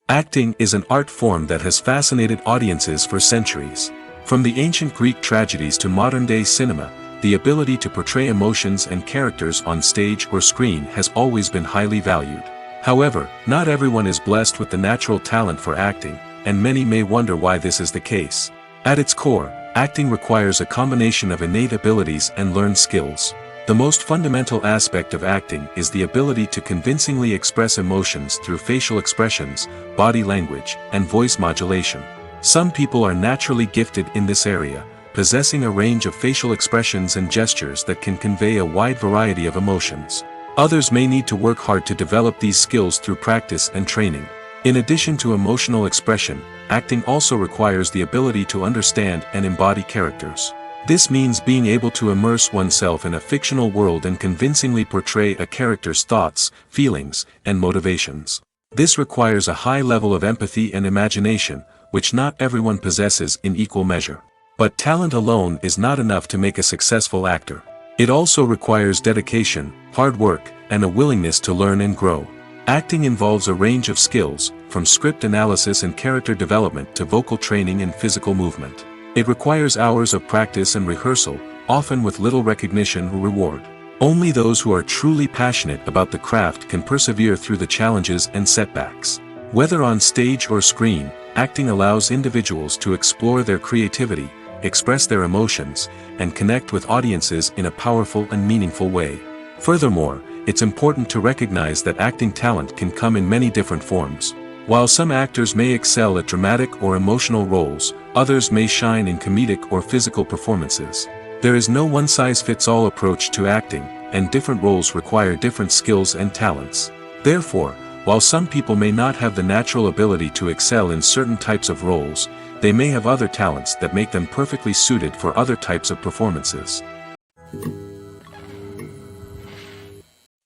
Acting is an art form that has fascinated audiences for centuries. From the ancient Greek tragedies to modern-day cinema, the ability to portray emotions and characters on stage or screen has always been highly valued. However, not everyone is blessed with the natural talent for acting, and many may wonder why this is the case. At its core, acting requires a combination of innate abilities and learned skills. The most fundamental aspect of acting is the ability to convincingly express emotions through facial expressions, body language, and voice modulation. Some people are naturally gifted in this area, possessing a range of facial expressions and gestures that can convey a wide variety of emotions. Others may need to work hard to develop these skills through practice and training. In addition to emotional expression, acting also requires the ability to understand and embody characters. This means being able to immerse oneself in a fictional world and convincingly portray a character's thoughts, feelings, and motivations. This requires a high level of empathy and imagination, which not everyone possesses in equal measure. But talent alone is not enough to make a successful actor. It also requires dedication, hard work, and a willingness to learn and grow. Acting involves a range of skills, from script analysis and character development to vocal training and physical movement. It requires hours of practice and rehearsal, often with little recognition or reward. Only those who are truly passionate about the craft can persevere through the challenges and setbacks. Whether on stage or screen, acting allows individuals to explore their creativity, express their emotions, and connect with audiences in a powerful and meaningful way. Furthermore, it's important to recognize that acting talent can come in many different forms. While some actors may excel at dramatic or emotional roles, others may shine in comedic or physical performances. There is no one-size-fits-all approach to acting, and different roles require different skills and talents. Therefore, while some people may not have the natural ability to excel in certain types of roles, they may have other talents that make them perfectly suited for other types of performances.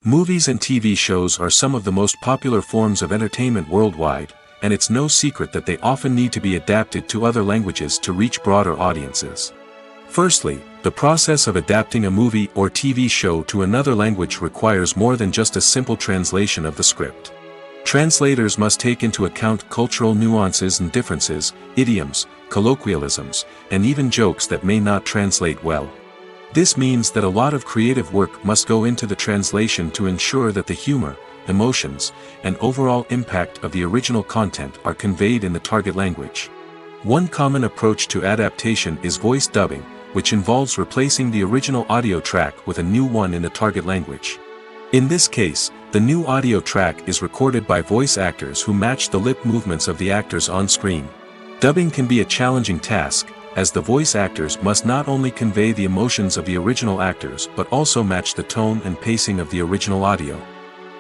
Movies and TV shows are some of the most popular forms of entertainment worldwide, and it's no secret that they often need to be adapted to other languages to reach broader audiences. Firstly, the process of adapting a movie or TV show to another language requires more than just a simple translation of the script. Translators must take into account cultural nuances and differences, idioms, colloquialisms, and even jokes that may not translate well. This means that a lot of creative work must go into the translation to ensure that the humor, emotions, and overall impact of the original content are conveyed in the target language. One common approach to adaptation is voice dubbing, which involves replacing the original audio track with a new one in the target language. In this case, the new audio track is recorded by voice actors who match the lip movements of the actors on screen. Dubbing can be a challenging task, as the voice actors must not only convey the emotions of the original actors but also match the tone and pacing of the original audio.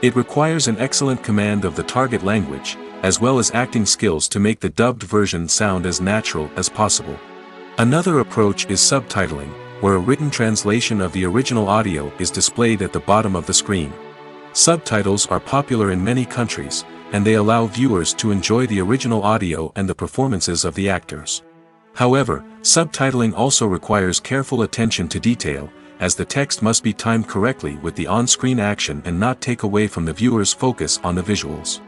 It requires an excellent command of the target language, as well as acting skills to make the dubbed version sound as natural as possible. Another approach is subtitling, where a written translation of the original audio is displayed at the bottom of the screen. Subtitles are popular in many countries, and they allow viewers to enjoy the original audio and the performances of the actors. However, subtitling also requires careful attention to detail, as the text must be timed correctly with the on-screen action and not take away from the viewer's focus on the visuals.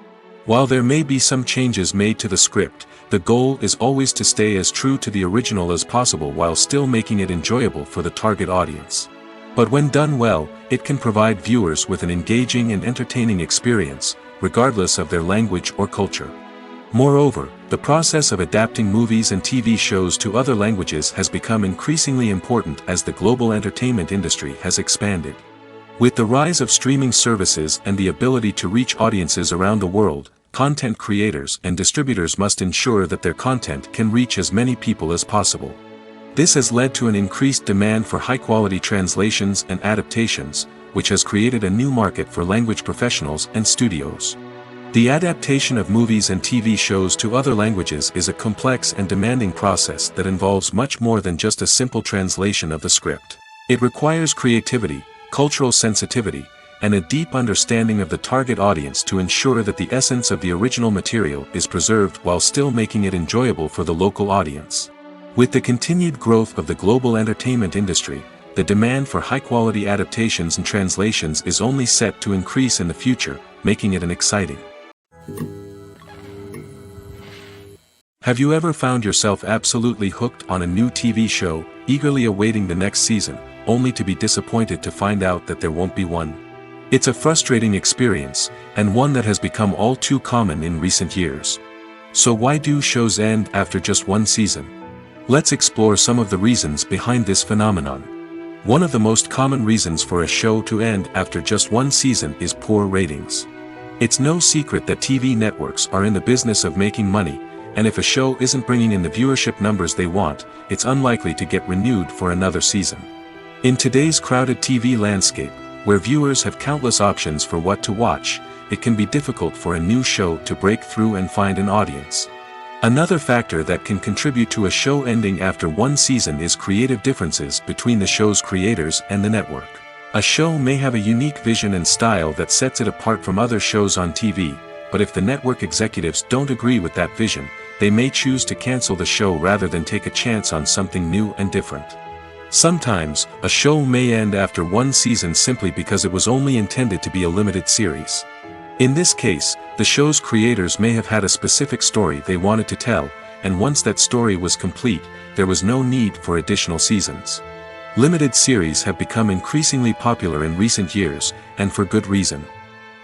While there may be some changes made to the script, the goal is always to stay as true to the original as possible while still making it enjoyable for the target audience. But when done well, it can provide viewers with an engaging and entertaining experience, regardless of their language or culture. Moreover, the process of adapting movies and TV shows to other languages has become increasingly important as the global entertainment industry has expanded. With the rise of streaming services and the ability to reach audiences around the world, content creators and distributors must ensure that their content can reach as many people as possible. This has led to an increased demand for high-quality translations and adaptations, which has created a new market for language professionals and studios. The adaptation of movies and TV shows to other languages is a complex and demanding process that involves much more than just a simple translation of the script. It requires creativity, cultural sensitivity, and a deep understanding of the target audience to ensure that the essence of the original material is preserved while still making it enjoyable for the local audience. With the continued growth of the global entertainment industry, the demand for high-quality adaptations and translations is only set to increase in the future, making it an exciting. Have you ever found yourself absolutely hooked on a new TV show, eagerly awaiting the next season, only to be disappointed to find out that there won't be one? It's a frustrating experience, and one that has become all too common in recent years. So why do shows end after just one season? Let's explore some of the reasons behind this phenomenon. One of the most common reasons for a show to end after just one season is poor ratings. It's no secret that TV networks are in the business of making money, and if a show isn't bringing in the viewership numbers they want, it's unlikely to get renewed for another season. In today's crowded TV landscape, where viewers have countless options for what to watch, it can be difficult for a new show to break through and find an audience. Another factor that can contribute to a show ending after one season is creative differences between the show's creators and the network. A show may have a unique vision and style that sets it apart from other shows on TV, but if the network executives don't agree with that vision, they may choose to cancel the show rather than take a chance on something new and different. Sometimes, a show may end after one season simply because it was only intended to be a limited series. In this case, the show's creators may have had a specific story they wanted to tell, and once that story was complete, there was no need for additional seasons. Limited series have become increasingly popular in recent years, and for good reason.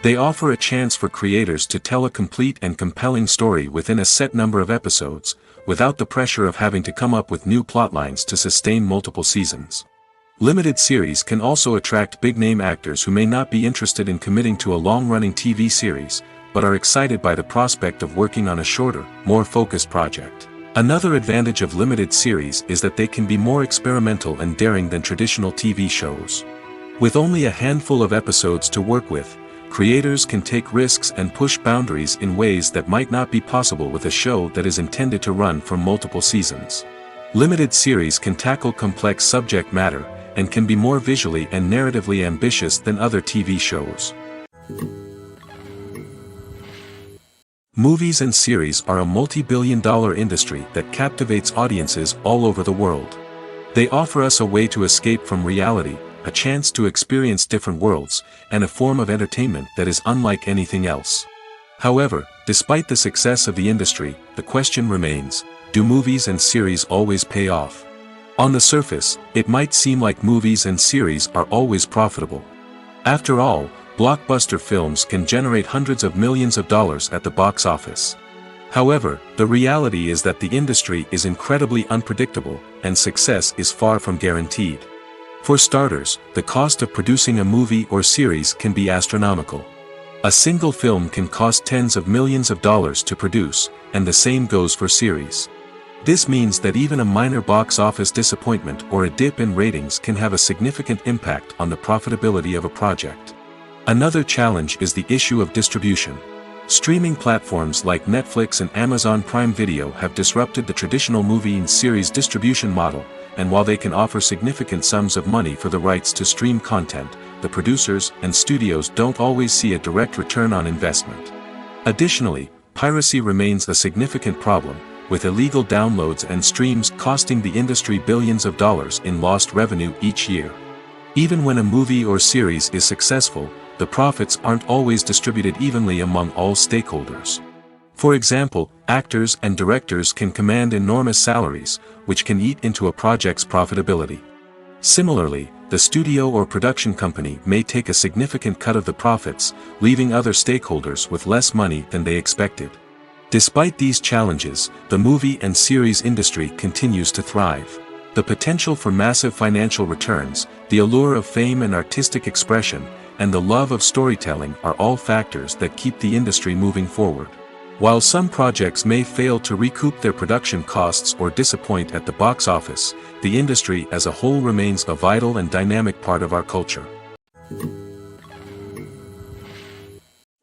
They offer a chance for creators to tell a complete and compelling story within a set number of episodes, without the pressure of having to come up with new plotlines to sustain multiple seasons. Limited series can also attract big-name actors who may not be interested in committing to a long-running TV series, but are excited by the prospect of working on a shorter, more focused project. Another advantage of limited series is that they can be more experimental and daring than traditional TV shows. With only a handful of episodes to work with, creators can take risks and push boundaries in ways that might not be possible with a show that is intended to run for multiple seasons. Limited series can tackle complex subject matter, and can be more visually and narratively ambitious than other TV shows. Movies and series are a multi-billion-dollar industry that captivates audiences all over the world. They offer us a way to escape from reality, a chance to experience different worlds, and a form of entertainment that is unlike anything else. However, despite the success of the industry, the question remains, do movies and series always pay off? On the surface, it might seem like movies and series are always profitable. After all, blockbuster films can generate hundreds of millions of dollars at the box office. However, the reality is that the industry is incredibly unpredictable, and success is far from guaranteed. For starters, the cost of producing a movie or series can be astronomical. A single film can cost tens of millions of dollars to produce, and the same goes for series. This means that even a minor box office disappointment or a dip in ratings can have a significant impact on the profitability of a project. Another challenge is the issue of distribution. Streaming platforms like Netflix and Amazon Prime Video have disrupted the traditional movie and series distribution model, and while they can offer significant sums of money for the rights to stream content, the producers and studios don't always see a direct return on investment. Additionally, piracy remains a significant problem, with illegal downloads and streams costing the industry billions of dollars in lost revenue each year. Even when a movie or series is successful, the profits aren't always distributed evenly among all stakeholders. For example, actors and directors can command enormous salaries, which can eat into a project's profitability. Similarly, the studio or production company may take a significant cut of the profits, leaving other stakeholders with less money than they expected. Despite these challenges, the movie and series industry continues to thrive. The potential for massive financial returns, the allure of fame and artistic expression, and the love of storytelling are all factors that keep the industry moving forward. While some projects may fail to recoup their production costs or disappoint at the box office, the industry as a whole remains a vital and dynamic part of our culture.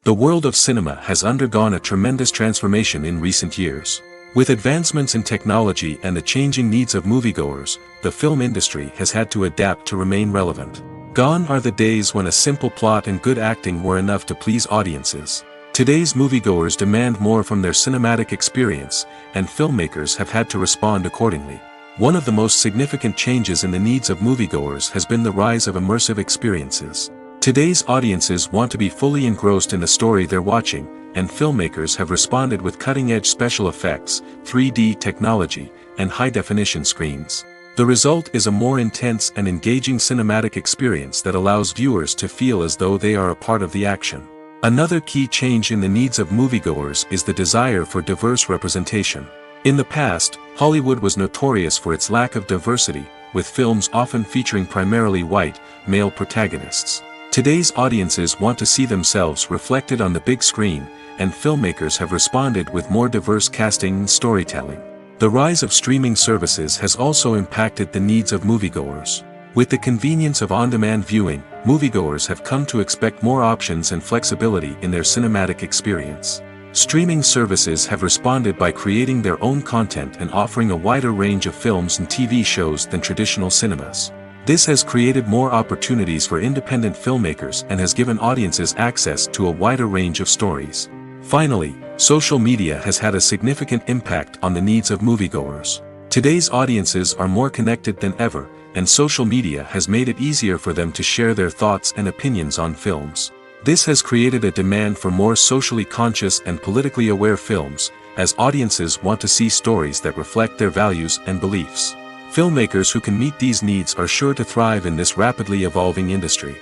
The world of cinema has undergone a tremendous transformation in recent years. With advancements in technology and the changing needs of moviegoers, the film industry has had to adapt to remain relevant. Gone are the days when a simple plot and good acting were enough to please audiences. Today's moviegoers demand more from their cinematic experience, and filmmakers have had to respond accordingly. One of the most significant changes in the needs of moviegoers has been the rise of immersive experiences. Today's audiences want to be fully engrossed in the story they're watching, and filmmakers have responded with cutting-edge special effects, 3D technology, and high-definition screens. The result is a more intense and engaging cinematic experience that allows viewers to feel as though they are a part of the action. Another key change in the needs of moviegoers is the desire for diverse representation. In the past, Hollywood was notorious for its lack of diversity, with films often featuring primarily white, male protagonists. Today's audiences want to see themselves reflected on the big screen, and filmmakers have responded with more diverse casting and storytelling. The rise of streaming services has also impacted the needs of moviegoers. With the convenience of on-demand viewing, moviegoers have come to expect more options and flexibility in their cinematic experience. Streaming services have responded by creating their own content and offering a wider range of films and TV shows than traditional cinemas. This has created more opportunities for independent filmmakers and has given audiences access to a wider range of stories. Finally, social media has had a significant impact on the needs of moviegoers. Today's audiences are more connected than ever, and social media has made it easier for them to share their thoughts and opinions on films. This has created a demand for more socially conscious and politically aware films, as audiences want to see stories that reflect their values and beliefs. Filmmakers who can meet these needs are sure to thrive in this rapidly evolving industry.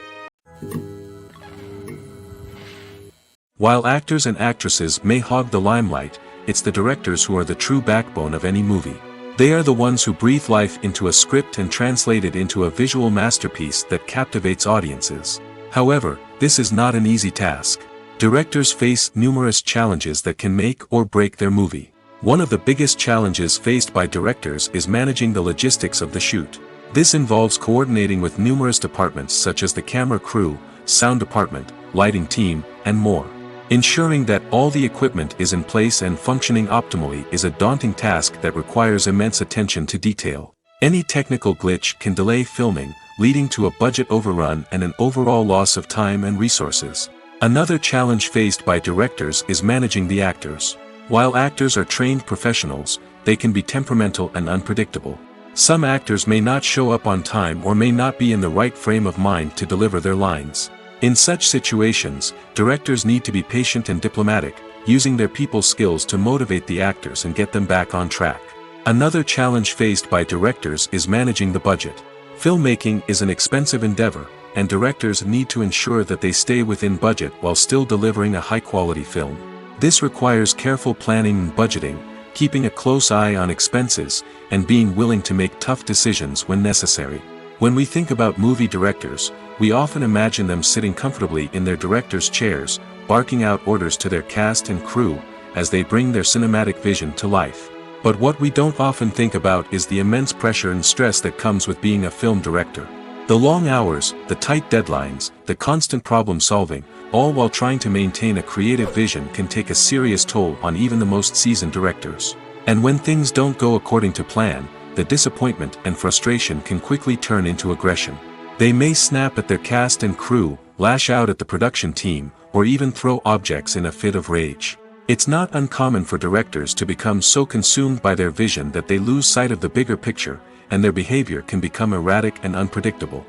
While actors and actresses may hog the limelight, it's the directors who are the true backbone of any movie. They are the ones who breathe life into a script and translate it into a visual masterpiece that captivates audiences. However, this is not an easy task. Directors face numerous challenges that can make or break their movie. One of the biggest challenges faced by directors is managing the logistics of the shoot. This involves coordinating with numerous departments such as the camera crew, sound department, lighting team, and more. Ensuring that all the equipment is in place and functioning optimally is a daunting task that requires immense attention to detail. Any technical glitch can delay filming, leading to a budget overrun and an overall loss of time and resources. Another challenge faced by directors is managing the actors. While actors are trained professionals, they can be temperamental and unpredictable. Some actors may not show up on time or may not be in the right frame of mind to deliver their lines. In such situations, directors need to be patient and diplomatic, using their people skills to motivate the actors and get them back on track. Another challenge faced by directors is managing the budget. Filmmaking is an expensive endeavor, and directors need to ensure that they stay within budget while still delivering a high-quality film. This requires careful planning and budgeting, keeping a close eye on expenses, and being willing to make tough decisions when necessary. When we think about movie directors, we often imagine them sitting comfortably in their director's chairs, barking out orders to their cast and crew, as they bring their cinematic vision to life. But what we don't often think about is the immense pressure and stress that comes with being a film director. The long hours, the tight deadlines, the constant problem solving, all while trying to maintain a creative vision can take a serious toll on even the most seasoned directors. And when things don't go according to plan, the disappointment and frustration can quickly turn into aggression. They may snap at their cast and crew, lash out at the production team, or even throw objects in a fit of rage. It's not uncommon for directors to become so consumed by their vision that they lose sight of the bigger picture, and their behavior can become erratic and unpredictable.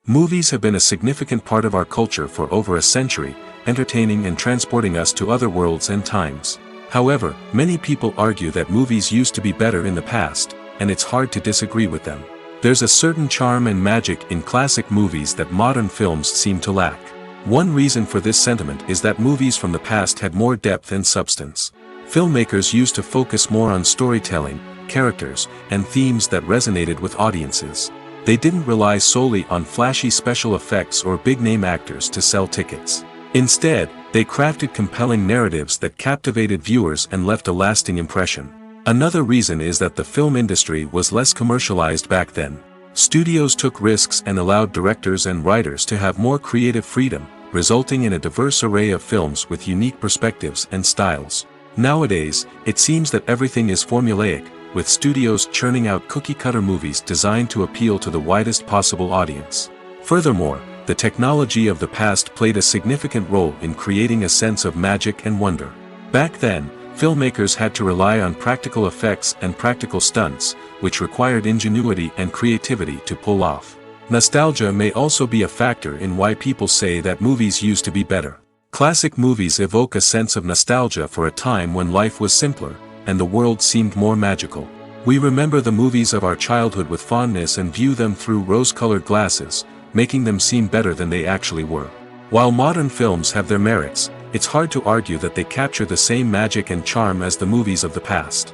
Movies have been a significant part of our culture for over a century, entertaining and transporting us to other worlds and times. However, many people argue that movies used to be better in the past, and it's hard to disagree with them. There's a certain charm and magic in classic movies that modern films seem to lack. One reason for this sentiment is that movies from the past had more depth and substance. Filmmakers used to focus more on storytelling, characters, and themes that resonated with audiences. They didn't rely solely on flashy special effects or big-name actors to sell tickets. Instead, they crafted compelling narratives that captivated viewers and left a lasting impression. Another reason is that the film industry was less commercialized back then. Studios took risks and allowed directors and writers to have more creative freedom, resulting in a diverse array of films with unique perspectives and styles. Nowadays, it seems that everything is formulaic, with studios churning out cookie-cutter movies designed to appeal to the widest possible audience. Furthermore, the technology of the past played a significant role in creating a sense of magic and wonder. Back then, filmmakers had to rely on practical effects and practical stunts, which required ingenuity and creativity to pull off. Nostalgia may also be a factor in why people say that movies used to be better. Classic movies evoke a sense of nostalgia for a time when life was simpler, and the world seemed more magical. We remember the movies of our childhood with fondness and view them through rose-colored glasses, making them seem better than they actually were. While modern films have their merits, it's hard to argue that they capture the same magic and charm as the movies of the past.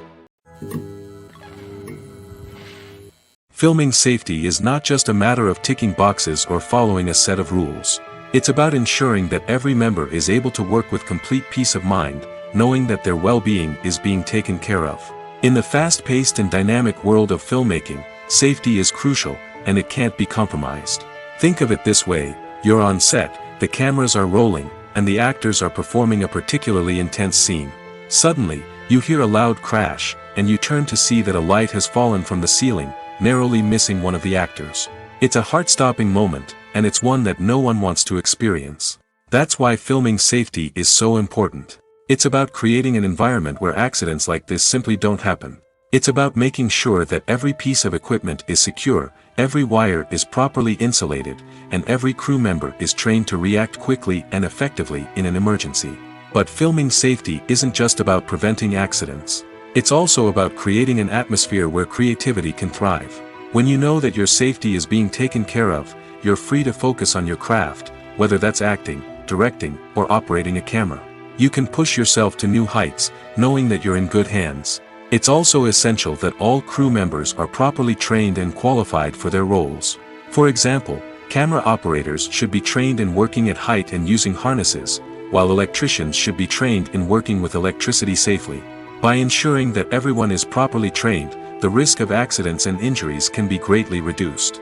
Filming safety is not just a matter of ticking boxes or following a set of rules. It's about ensuring that every member is able to work with complete peace of mind, knowing that their well-being is being taken care of. In the fast-paced and dynamic world of filmmaking, safety is crucial, and it can't be compromised. Think of it this way: you're on set, the cameras are rolling, and the actors are performing a particularly intense scene. Suddenly, you hear a loud crash, and you turn to see that a light has fallen from the ceiling, narrowly missing one of the actors. It's a heart-stopping moment, and it's one that no one wants to experience. That's why filming safety is so important. It's about creating an environment where accidents like this simply don't happen. It's about making sure that every piece of equipment is secure, every wire is properly insulated, and every crew member is trained to react quickly and effectively in an emergency. But filming safety isn't just about preventing accidents. It's also about creating an atmosphere where creativity can thrive. When you know that your safety is being taken care of, you're free to focus on your craft, whether that's acting, directing, or operating a camera. You can push yourself to new heights, knowing that you're in good hands. It's also essential that all crew members are properly trained and qualified for their roles. For example, camera operators should be trained in working at height and using harnesses, while electricians should be trained in working with electricity safely. By ensuring that everyone is properly trained, the risk of accidents and injuries can be greatly reduced.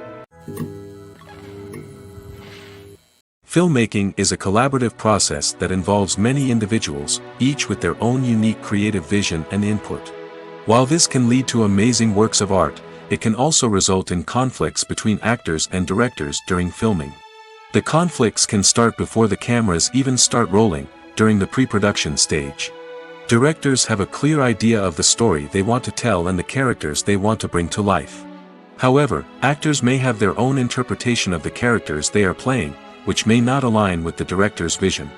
Filmmaking is a collaborative process that involves many individuals, each with their own unique creative vision and input. While this can lead to amazing works of art, it can also result in conflicts between actors and directors during filming. The conflicts can start before the cameras even start rolling, during the pre-production stage. Directors have a clear idea of the story they want to tell and the characters they want to bring to life. However, actors may have their own interpretation of the characters they are playing, which may not align with the director's vision.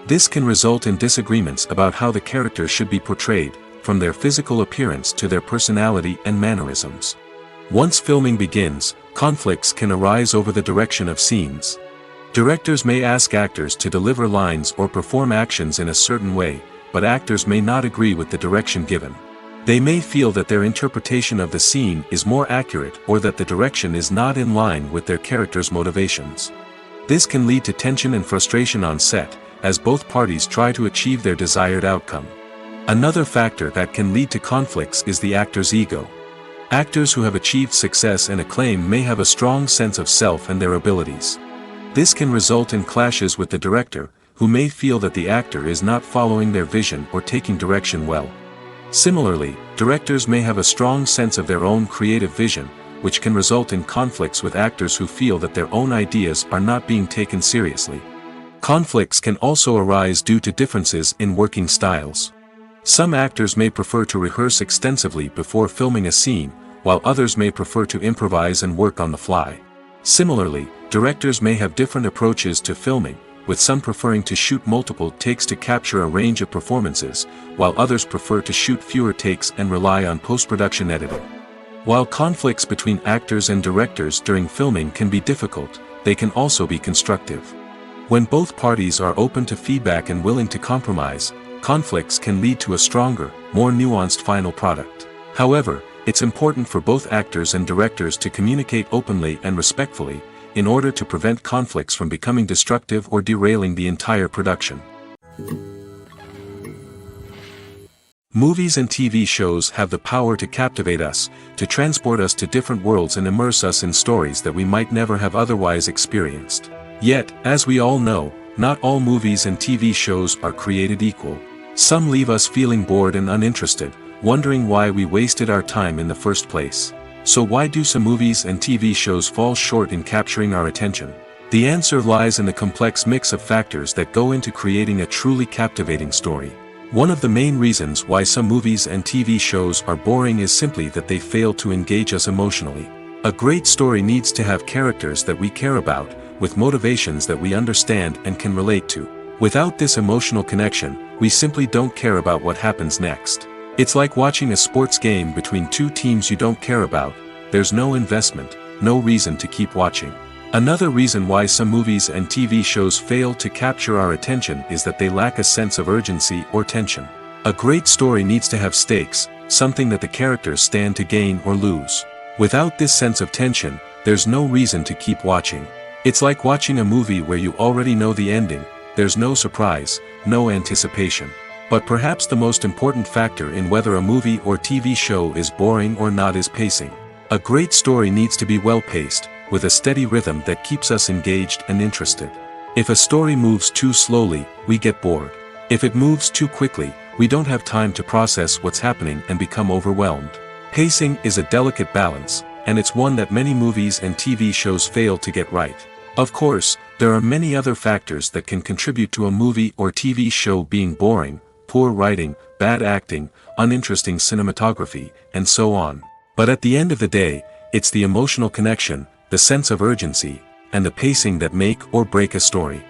This can result in disagreements about how the characters should be portrayed, from their physical appearance to their personality and mannerisms. Once filming begins, conflicts can arise over the direction of scenes. Directors may ask actors to deliver lines or perform actions in a certain way, but actors may not agree with the direction given. They may feel that their interpretation of the scene is more accurate or that the direction is not in line with their character's motivations. This can lead to tension and frustration on set, as both parties try to achieve their desired outcome. Another factor that can lead to conflicts is the actor's ego. Actors who have achieved success and acclaim may have a strong sense of self and their abilities. This can result in clashes with the director, who may feel that the actor is not following their vision or taking direction well. Similarly, directors may have a strong sense of their own creative vision, which can result in conflicts with actors who feel that their own ideas are not being taken seriously. Conflicts can also arise due to differences in working styles. Some actors may prefer to rehearse extensively before filming a scene, while others may prefer to improvise and work on the fly. Similarly, directors may have different approaches to filming, with some preferring to shoot multiple takes to capture a range of performances, while others prefer to shoot fewer takes and rely on post-production editing. While conflicts between actors and directors during filming can be difficult, they can also be constructive. When both parties are open to feedback and willing to compromise, conflicts can lead to a stronger, more nuanced final product. However, it's important for both actors and directors to communicate openly and respectfully, in order to prevent conflicts from becoming destructive or derailing the entire production. Movies and TV shows have the power to captivate us, to transport us to different worlds and immerse us in stories that we might never have otherwise experienced. Yet, as we all know, not all movies and TV shows are created equal. Some leave us feeling bored and uninterested, wondering why we wasted our time in the first place. So why do some movies and TV shows fall short in capturing our attention? The answer lies in the complex mix of factors that go into creating a truly captivating story. One of the main reasons why some movies and TV shows are boring is simply that they fail to engage us emotionally. A great story needs to have characters that we care about, with motivations that we understand and can relate to. Without this emotional connection, we simply don't care about what happens next. It's like watching a sports game between two teams you don't care about. There's no investment, no reason to keep watching. Another reason why some movies and TV shows fail to capture our attention is that they lack a sense of urgency or tension. A great story needs to have stakes, something that the characters stand to gain or lose. Without this sense of tension, there's no reason to keep watching. It's like watching a movie where you already know the ending. There's no surprise, no anticipation. But perhaps the most important factor in whether a movie or TV show is boring or not is pacing. A great story needs to be well-paced, with a steady rhythm that keeps us engaged and interested. If a story moves too slowly, we get bored. If it moves too quickly, we don't have time to process what's happening and become overwhelmed. Pacing is a delicate balance, and it's one that many movies and TV shows fail to get right. Of course, there are many other factors that can contribute to a movie or TV show being boring: poor writing, bad acting, uninteresting cinematography, and so on. But at the end of the day, it's the emotional connection, the sense of urgency, and the pacing that make or break a story.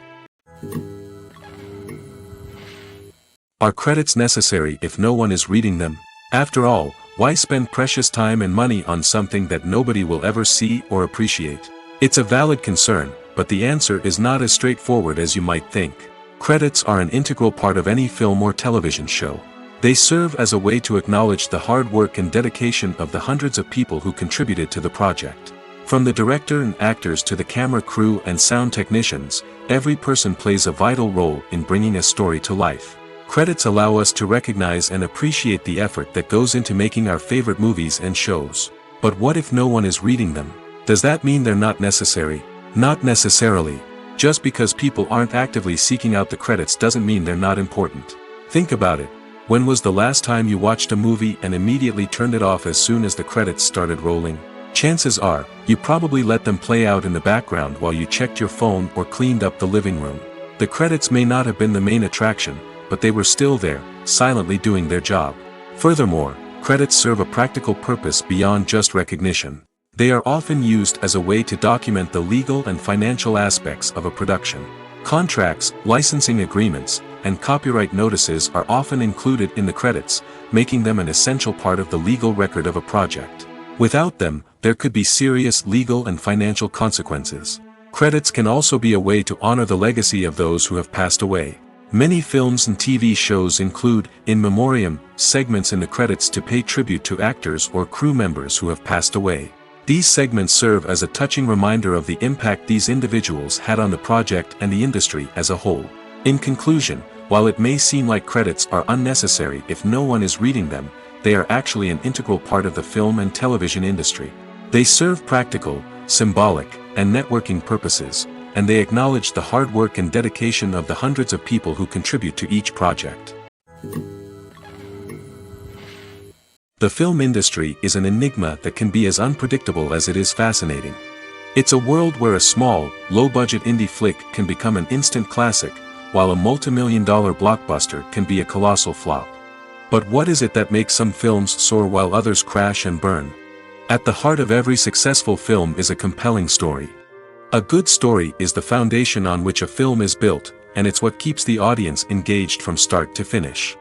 Are credits necessary if no one is reading them? After all, why spend precious time and money on something that nobody will ever see or appreciate? It's a valid concern, but the answer is not as straightforward as you might think. Credits are an integral part of any film or television show. They serve as a way to acknowledge the hard work and dedication of the hundreds of people who contributed to the project. From the director and actors to the camera crew and sound technicians, every person plays a vital role in bringing a story to life. Credits allow us to recognize and appreciate the effort that goes into making our favorite movies and shows. But what if no one is reading them? Does that mean they're not necessary? Not necessarily. Just because people aren't actively seeking out the credits doesn't mean they're not important. Think about it. When was the last time you watched a movie and immediately turned it off as soon as the credits started rolling? Chances are, you probably let them play out in the background while you checked your phone or cleaned up the living room. The credits may not have been the main attraction, but they were still there, silently doing their job. Furthermore, credits serve a practical purpose beyond just recognition. They are often used as a way to document the legal and financial aspects of a production. Contracts, licensing agreements, and copyright notices are often included in the credits, making them an essential part of the legal record of a project. Without them, there could be serious legal and financial consequences. Credits can also be a way to honor the legacy of those who have passed away. Many films and TV shows include, in memoriam, segments in the credits to pay tribute to actors or crew members who have passed away. These segments serve as a touching reminder of the impact these individuals had on the project and the industry as a whole. In conclusion, while it may seem like credits are unnecessary if no one is reading them, they are actually an integral part of the film and television industry. They serve practical, symbolic, and networking purposes, and they acknowledge the hard work and dedication of the hundreds of people who contribute to each project. The film industry is an enigma that can be as unpredictable as it is fascinating. It's a world where a small, low-budget indie flick can become an instant classic, while a multi-million-dollar blockbuster can be a colossal flop. But what is it that makes some films soar while others crash and burn? At the heart of every successful film is a compelling story. A good story is the foundation on which a film is built, and it's what keeps the audience engaged from start to finish.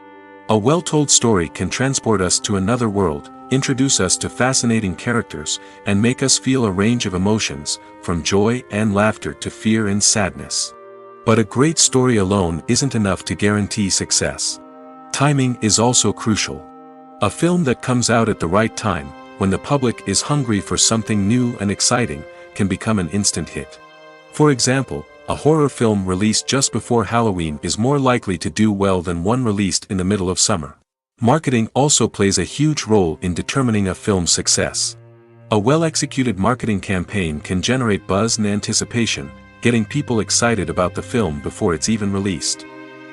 A well-told story can transport us to another world, introduce us to fascinating characters, and make us feel a range of emotions, from joy and laughter to fear and sadness. But a great story alone isn't enough to guarantee success. Timing is also crucial. A film that comes out at the right time, when the public is hungry for something new and exciting, can become an instant hit. For example, a horror film released just before Halloween is more likely to do well than one released in the middle of summer. Marketing also plays a huge role in determining a film's success. A well-executed marketing campaign can generate buzz and anticipation, getting people excited about the film before it's even released.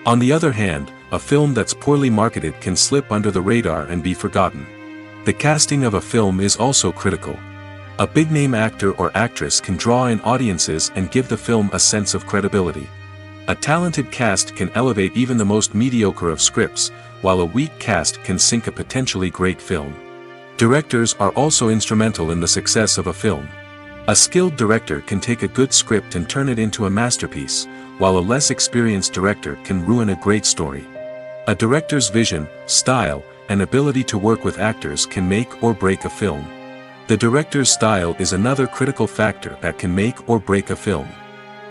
On the other hand, a film that's poorly marketed can slip under the radar and be forgotten. The casting of a film is also critical. A big-name actor or actress can draw in audiences and give the film a sense of credibility. A talented cast can elevate even the most mediocre of scripts, while a weak cast can sink a potentially great film. Directors are also instrumental in the success of a film. A skilled director can take a good script and turn it into a masterpiece, while a less experienced director can ruin a great story. A director's vision, style, and ability to work with actors can make or break a film. The director's style is another critical factor that can make or break a film.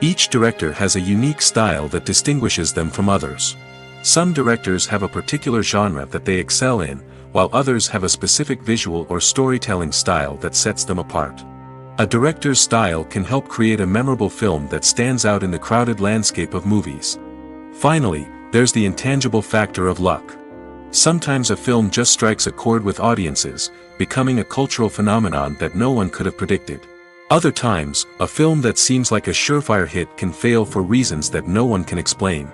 Each director has a unique style that distinguishes them from others. Some directors have a particular genre that they excel in, while others have a specific visual or storytelling style that sets them apart. A director's style can help create a memorable film that stands out in the crowded landscape of movies. Finally, there's the intangible factor of luck. Sometimes a film just strikes a chord with audiences, becoming a cultural phenomenon that no one could have predicted. Other times, a film that seems like a surefire hit can fail for reasons that no one can explain.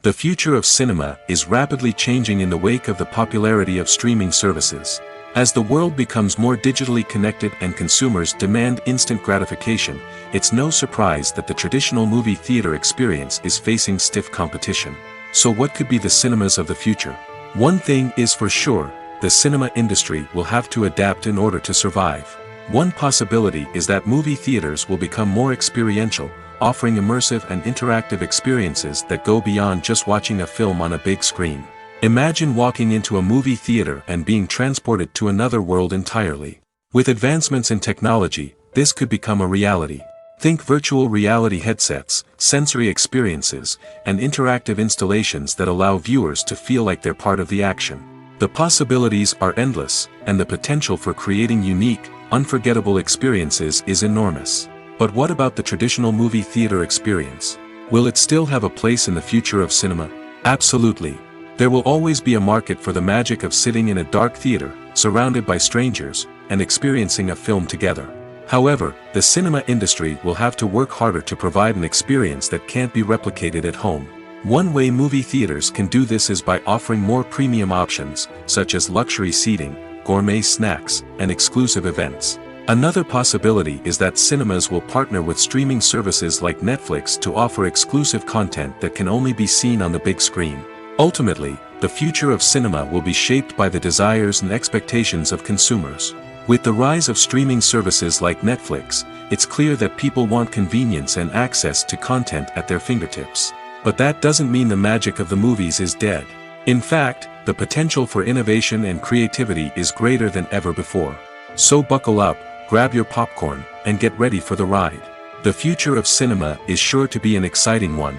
The future of cinema is rapidly changing in the wake of the popularity of streaming services. As the world becomes more digitally connected and consumers demand instant gratification, it's no surprise that the traditional movie theater experience is facing stiff competition. So what could be the cinemas of the future? One thing is for sure, the cinema industry will have to adapt in order to survive. One possibility is that movie theaters will become more experiential, offering immersive and interactive experiences that go beyond just watching a film on a big screen. Imagine walking into a movie theater and being transported to another world entirely. With advancements in technology, this could become a reality. Think virtual reality headsets, sensory experiences, and interactive installations that allow viewers to feel like they're part of the action. The possibilities are endless, and the potential for creating unique, unforgettable experiences is enormous. But what about the traditional movie theater experience? Will it still have a place in the future of cinema? Absolutely. There will always be a market for the magic of sitting in a dark theater, surrounded by strangers, and experiencing a film together. However, the cinema industry will have to work harder to provide an experience that can't be replicated at home. One way movie theaters can do this is by offering more premium options, such as luxury seating, gourmet snacks, and exclusive events. Another possibility is that cinemas will partner with streaming services like Netflix to offer exclusive content that can only be seen on the big screen. Ultimately, the future of cinema will be shaped by the desires and expectations of consumers. With the rise of streaming services like Netflix, it's clear that people want convenience and access to content at their fingertips. But that doesn't mean the magic of the movies is dead. In fact, the potential for innovation and creativity is greater than ever before. So buckle up, grab your popcorn, and get ready for the ride. The future of cinema is sure to be an exciting one.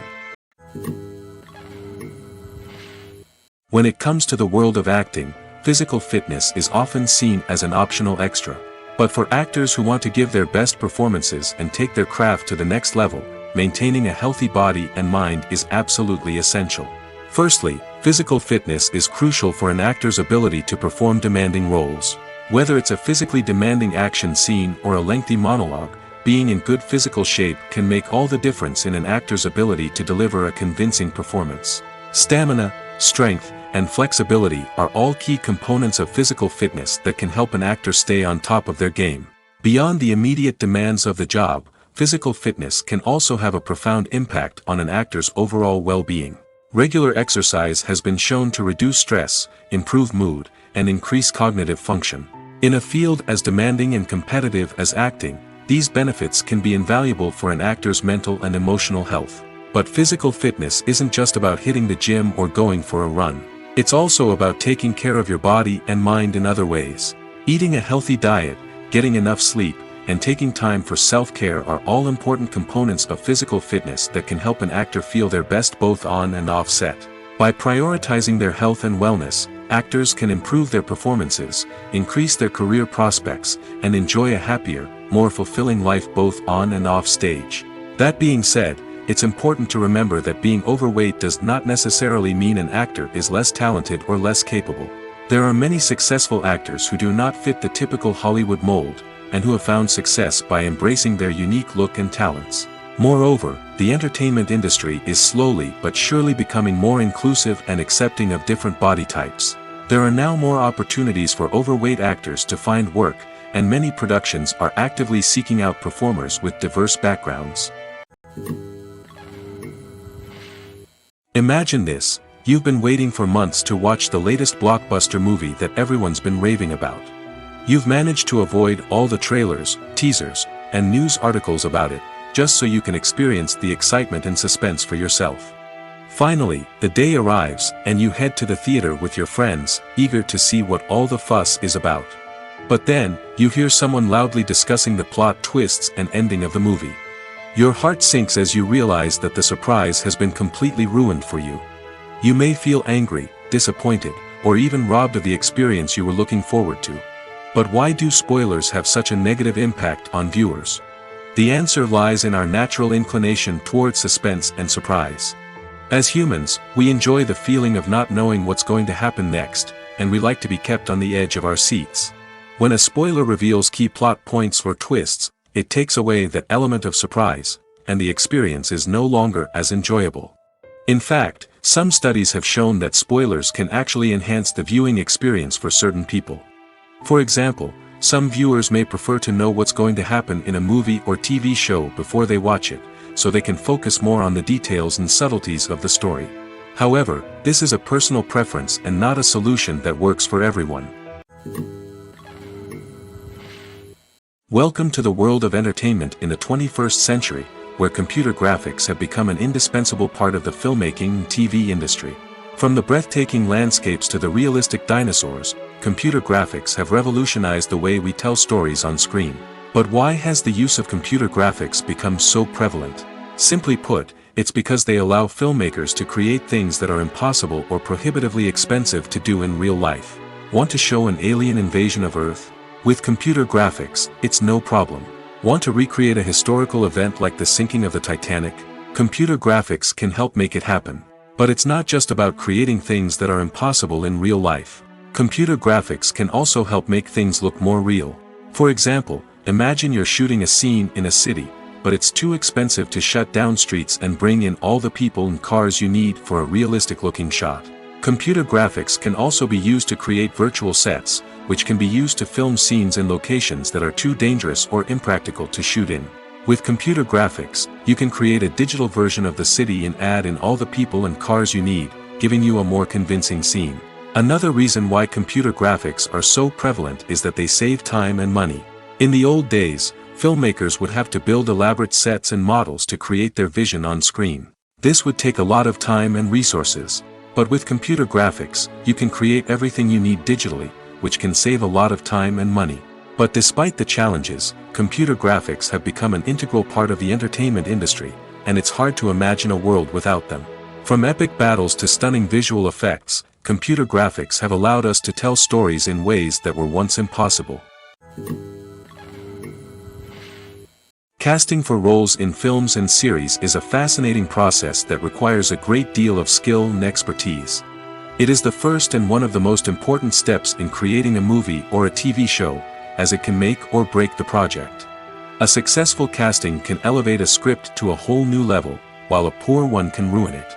When it comes to the world of acting, physical fitness is often seen as an optional extra. But for actors who want to give their best performances and take their craft to the next level, maintaining a healthy body and mind is absolutely essential. Firstly, physical fitness is crucial for an actor's ability to perform demanding roles. Whether it's a physically demanding action scene or a lengthy monologue, being in good physical shape can make all the difference in an actor's ability to deliver a convincing performance. Stamina, strength, and flexibility are all key components of physical fitness that can help an actor stay on top of their game. Beyond the immediate demands of the job, physical fitness can also have a profound impact on an actor's overall well-being. Regular exercise has been shown to reduce stress, improve mood, and increase cognitive function. In a field as demanding and competitive as acting, these benefits can be invaluable for an actor's mental and emotional health. But physical fitness isn't just about hitting the gym or going for a run. It's also about taking care of your body and mind in other ways. Eating a healthy diet, getting enough sleep, and taking time for self-care are all important components of physical fitness that can help an actor feel their best both on and off set. By prioritizing their health and wellness, actors can improve their performances, increase their career prospects, and enjoy a happier, more fulfilling life both on and off stage. That being said, it's important to remember that being overweight does not necessarily mean an actor is less talented or less capable. There are many successful actors who do not fit the typical Hollywood mold, and who have found success by embracing their unique look and talents. Moreover, the entertainment industry is slowly but surely becoming more inclusive and accepting of different body types. There are now more opportunities for overweight actors to find work, and many productions are actively seeking out performers with diverse backgrounds. Imagine this, you've been waiting for months to watch the latest blockbuster movie that everyone's been raving about. You've managed to avoid all the trailers, teasers, and news articles about it, just so you can experience the excitement and suspense for yourself. Finally, the day arrives, and you head to the theater with your friends, eager to see what all the fuss is about. But then, you hear someone loudly discussing the plot twists and ending of the movie. Your heart sinks as you realize that the surprise has been completely ruined for you. You may feel angry, disappointed, or even robbed of the experience you were looking forward to. But why do spoilers have such a negative impact on viewers? The answer lies in our natural inclination toward suspense and surprise. As humans, we enjoy the feeling of not knowing what's going to happen next, and we like to be kept on the edge of our seats. When a spoiler reveals key plot points or twists, it takes away that element of surprise, and the experience is no longer as enjoyable. In fact, some studies have shown that spoilers can actually enhance the viewing experience for certain people. For example, some viewers may prefer to know what's going to happen in a movie or TV show before they watch it, so they can focus more on the details and subtleties of the story. However, this is a personal preference and not a solution that works for everyone. Welcome to the world of entertainment in the 21st century, where computer graphics have become an indispensable part of the filmmaking and TV industry. From the breathtaking landscapes to the realistic dinosaurs, computer graphics have revolutionized the way we tell stories on screen. But why has the use of computer graphics become so prevalent? Simply put, it's because they allow filmmakers to create things that are impossible or prohibitively expensive to do in real life. Want to show an alien invasion of Earth? With computer graphics, it's no problem. Want to recreate a historical event like the sinking of the Titanic? Computer graphics can help make it happen. But it's not just about creating things that are impossible in real life. Computer graphics can also help make things look more real. For example, imagine you're shooting a scene in a city, but it's too expensive to shut down streets and bring in all the people and cars you need for a realistic-looking shot. Computer graphics can also be used to create virtual sets, which can be used to film scenes in locations that are too dangerous or impractical to shoot in. With computer graphics, you can create a digital version of the city and add in all the people and cars you need, giving you a more convincing scene. Another reason why computer graphics are so prevalent is that they save time and money. In the old days, filmmakers would have to build elaborate sets and models to create their vision on screen. This would take a lot of time and resources. But with computer graphics, you can create everything you need digitally, which can save a lot of time and money. But despite the challenges, computer graphics have become an integral part of the entertainment industry, and it's hard to imagine a world without them. From epic battles to stunning visual effects, computer graphics have allowed us to tell stories in ways that were once impossible. Casting for roles in films and series is a fascinating process that requires a great deal of skill and expertise. It is the first and one of the most important steps in creating a movie or a TV show, as it can make or break the project. A successful casting can elevate a script to a whole new level, while a poor one can ruin it.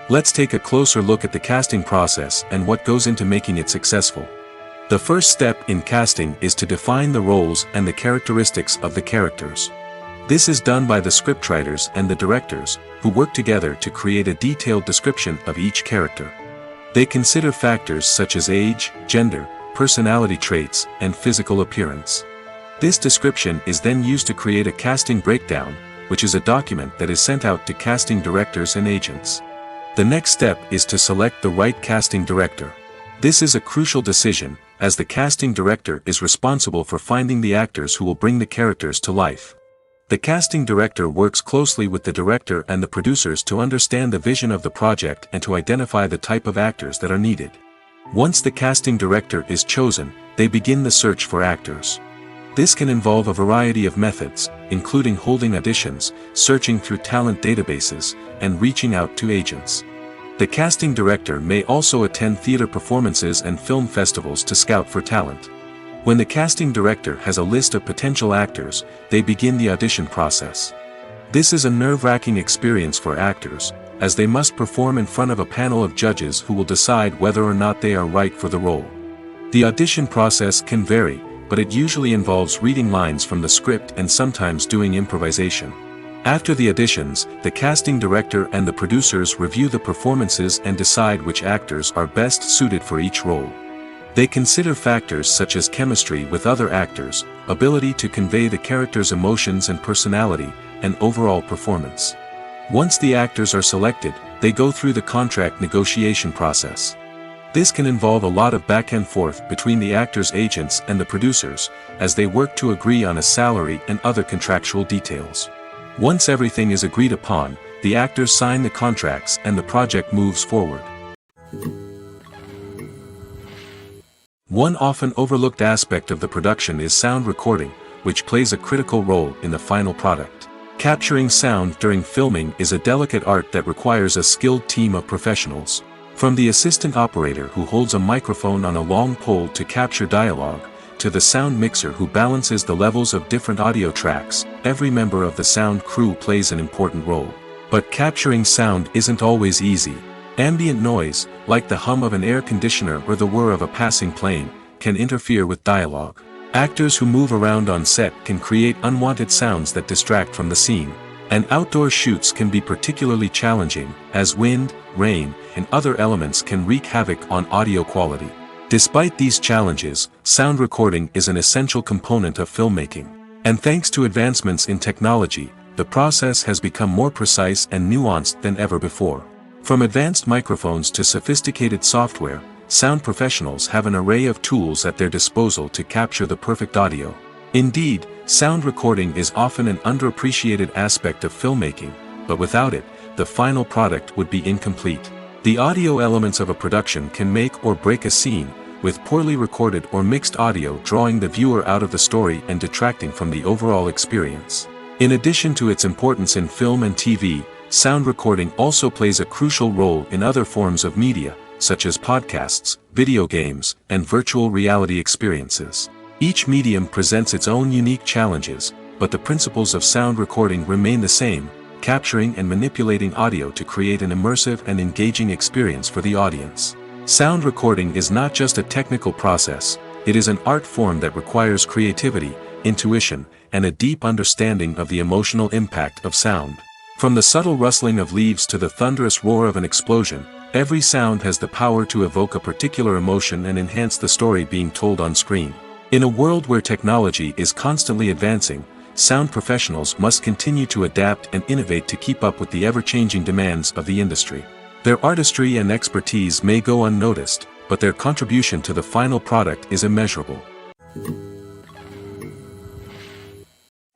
Let's take a closer look at the casting process and what goes into making it successful. The first step in casting is to define the roles and the characteristics of the characters. This is done by the scriptwriters and the directors, who work together to create a detailed description of each character. They consider factors such as age, gender, personality traits, and physical appearance. This description is then used to create a casting breakdown, which is a document that is sent out to casting directors and agents. The next step is to select the right casting director. This is a crucial decision, as the casting director is responsible for finding the actors who will bring the characters to life. The casting director works closely with the director and the producers to understand the vision of the project and to identify the type of actors that are needed. Once the casting director is chosen, they begin the search for actors. This can involve a variety of methods, including holding auditions, searching through talent databases, and reaching out to agents. The casting director may also attend theater performances and film festivals to scout for talent. When the casting director has a list of potential actors, they begin the audition process. This is a nerve-wracking experience for actors, as they must perform in front of a panel of judges who will decide whether or not they are right for the role. The audition process can vary, but it usually involves reading lines from the script and sometimes doing improvisation. After the auditions, the casting director and the producers review the performances and decide which actors are best suited for each role. They consider factors such as chemistry with other actors, ability to convey the character's emotions and personality, and overall performance. Once the actors are selected, they go through the contract negotiation process. This can involve a lot of back and forth between the actors' agents and the producers, as they work to agree on a salary and other contractual details. Once everything is agreed upon, the actors sign the contracts and the project moves forward. One often overlooked aspect of the production is sound recording, which plays a critical role in the final product. Capturing sound during filming is a delicate art that requires a skilled team of professionals. From the assistant operator who holds a microphone on a long pole to capture dialogue, to the sound mixer who balances the levels of different audio tracks, every member of the sound crew plays an important role. But capturing sound isn't always easy. Ambient noise, like the hum of an air conditioner or the whir of a passing plane, can interfere with dialogue. Actors who move around on set can create unwanted sounds that distract from the scene. And outdoor shoots can be particularly challenging, as wind, rain, and other elements can wreak havoc on audio quality. Despite these challenges, sound recording is an essential component of filmmaking. And thanks to advancements in technology, the process has become more precise and nuanced than ever before. From advanced microphones to sophisticated software, sound professionals have an array of tools at their disposal to capture the perfect audio. Indeed, sound recording is often an underappreciated aspect of filmmaking, but without it, the final product would be incomplete. The audio elements of a production can make or break a scene, with poorly recorded or mixed audio drawing the viewer out of the story and detracting from the overall experience. In addition to its importance in film and TV, sound recording also plays a crucial role in other forms of media, such as podcasts, video games, and virtual reality experiences. Each medium presents its own unique challenges, but the principles of sound recording remain the same, capturing and manipulating audio to create an immersive and engaging experience for the audience. Sound recording is not just a technical process, it is an art form that requires creativity, intuition, and a deep understanding of the emotional impact of sound. From the subtle rustling of leaves to the thunderous roar of an explosion, every sound has the power to evoke a particular emotion and enhance the story being told on screen. In a world where technology is constantly advancing, sound professionals must continue to adapt and innovate to keep up with the ever-changing demands of the industry. Their artistry and expertise may go unnoticed, but their contribution to the final product is immeasurable.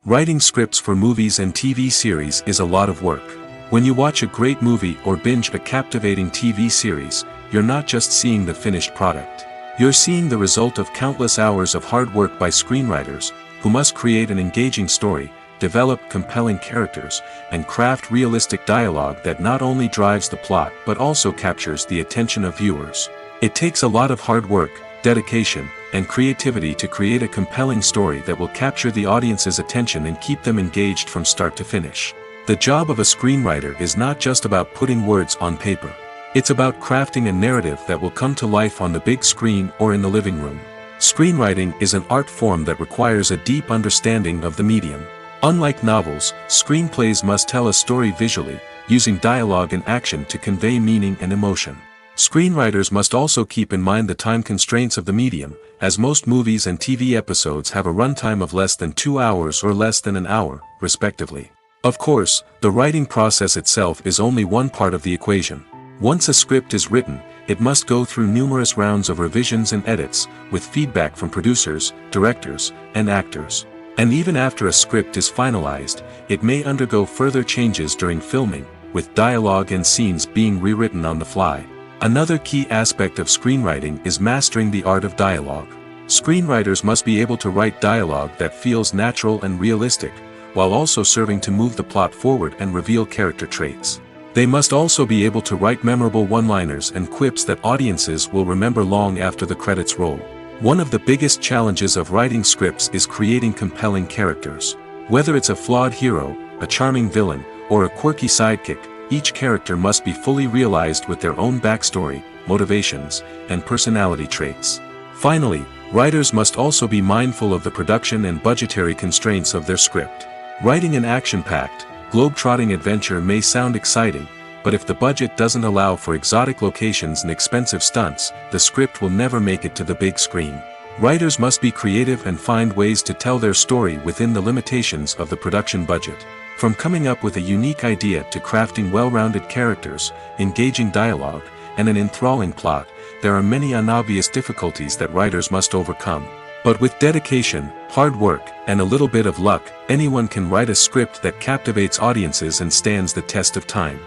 Writing scripts for movies and TV series is a lot of work. When you watch a great movie or binge a captivating TV series, you're not just seeing the finished product. You're seeing the result of countless hours of hard work by screenwriters, who must create an engaging story, develop compelling characters, and craft realistic dialogue that not only drives the plot but also captures the attention of viewers. It takes a lot of hard work, dedication, and creativity to create a compelling story that will capture the audience's attention and keep them engaged from start to finish. The job of a screenwriter is not just about putting words on paper. It's about crafting a narrative that will come to life on the big screen or in the living room. Screenwriting is an art form that requires a deep understanding of the medium. Unlike novels, screenplays must tell a story visually, using dialogue and action to convey meaning and emotion. Screenwriters must also keep in mind the time constraints of the medium, as most movies and TV episodes have a runtime of less than 2 hours or less than an hour, respectively. Of course, the writing process itself is only one part of the equation. Once a script is written, it must go through numerous rounds of revisions and edits, with feedback from producers, directors, and actors. And even after a script is finalized, it may undergo further changes during filming, with dialogue and scenes being rewritten on the fly. Another key aspect of screenwriting is mastering the art of dialogue. Screenwriters must be able to write dialogue that feels natural and realistic, while also serving to move the plot forward and reveal character traits. They must also be able to write memorable one-liners and quips that audiences will remember long after the credits roll. One of the biggest challenges of writing scripts is creating compelling characters. Whether it's a flawed hero, a charming villain, or a quirky sidekick, each character must be fully realized with their own backstory, motivations, and personality traits. Finally, writers must also be mindful of the production and budgetary constraints of their script. Writing an action-packed, globe-trotting adventure may sound exciting, but if the budget doesn't allow for exotic locations and expensive stunts, the script will never make it to the big screen. Writers must be creative and find ways to tell their story within the limitations of the production budget. From coming up with a unique idea to crafting well-rounded characters, engaging dialogue, and an enthralling plot, there are many unobvious difficulties that writers must overcome. But with dedication, hard work, and a little bit of luck, anyone can write a script that captivates audiences and stands the test of time.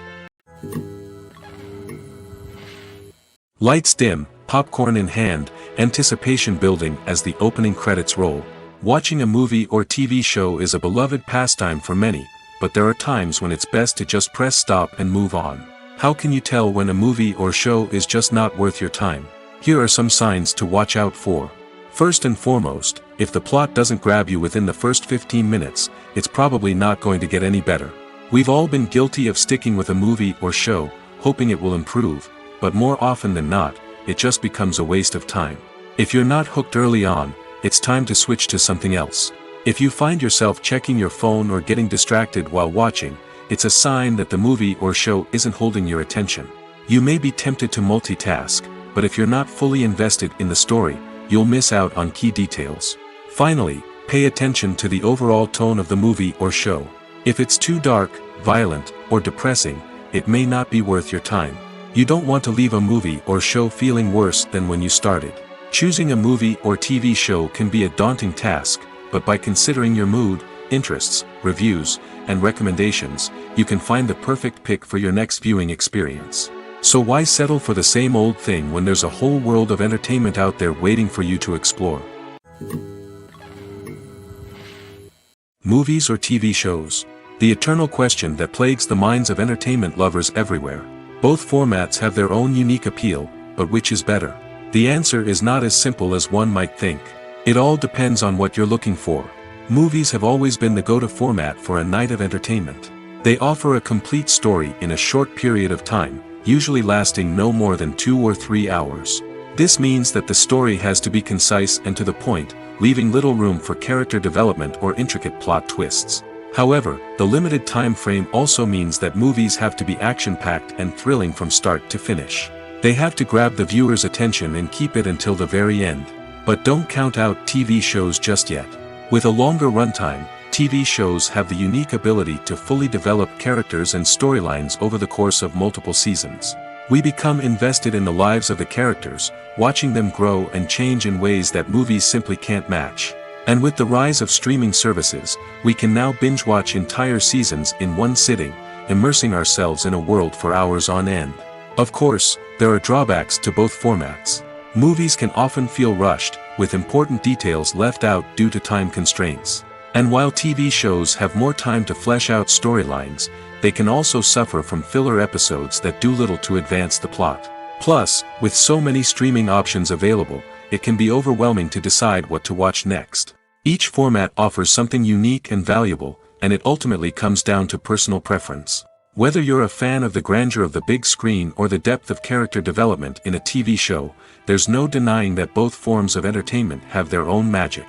Lights dim, popcorn in hand, anticipation building as the opening credits roll. Watching a movie or TV show is a beloved pastime for many, but there are times when it's best to just press stop and move on. How can you tell when a movie or show is just not worth your time? Here are some signs to watch out for. First and foremost, if the plot doesn't grab you within the first 15 minutes, it's probably not going to get any better. We've all been guilty of sticking with a movie or show, hoping it will improve, but more often than not, it just becomes a waste of time. If you're not hooked early on, it's time to switch to something else. If you find yourself checking your phone or getting distracted while watching, it's a sign that the movie or show isn't holding your attention. You may be tempted to multitask, but if you're not fully invested in the story, you'll miss out on key details. Finally, pay attention to the overall tone of the movie or show. If it's too dark, violent, or depressing, it may not be worth your time. You don't want to leave a movie or show feeling worse than when you started. Choosing a movie or TV show can be a daunting task, but by considering your mood, interests, reviews, and recommendations, you can find the perfect pick for your next viewing experience. So why settle for the same old thing when there's a whole world of entertainment out there waiting for you to explore? Movies or TV shows? The eternal question that plagues the minds of entertainment lovers everywhere. Both formats have their own unique appeal, but which is better? The answer is not as simple as one might think. It all depends on what you're looking for. Movies have always been the go-to format for a night of entertainment. They offer a complete story in a short period of time, usually lasting no more than 2 or 3 hours. This means that the story has to be concise and to the point, leaving little room for character development or intricate plot twists. However, the limited time frame also means that movies have to be action-packed and thrilling from start to finish. They have to grab the viewer's attention and keep it until the very end. But don't count out TV shows just yet. With a longer runtime, TV shows have the unique ability to fully develop characters and storylines over the course of multiple seasons. We become invested in the lives of the characters, watching them grow and change in ways that movies simply can't match. And with the rise of streaming services, we can now binge-watch entire seasons in one sitting, immersing ourselves in a world for hours on end. Of course, there are drawbacks to both formats. Movies can often feel rushed, with important details left out due to time constraints. And while TV shows have more time to flesh out storylines, they can also suffer from filler episodes that do little to advance the plot. Plus, with so many streaming options available, it can be overwhelming to decide what to watch next. Each format offers something unique and valuable, and it ultimately comes down to personal preference. Whether you're a fan of the grandeur of the big screen or the depth of character development in a TV show, there's no denying that both forms of entertainment have their own magic.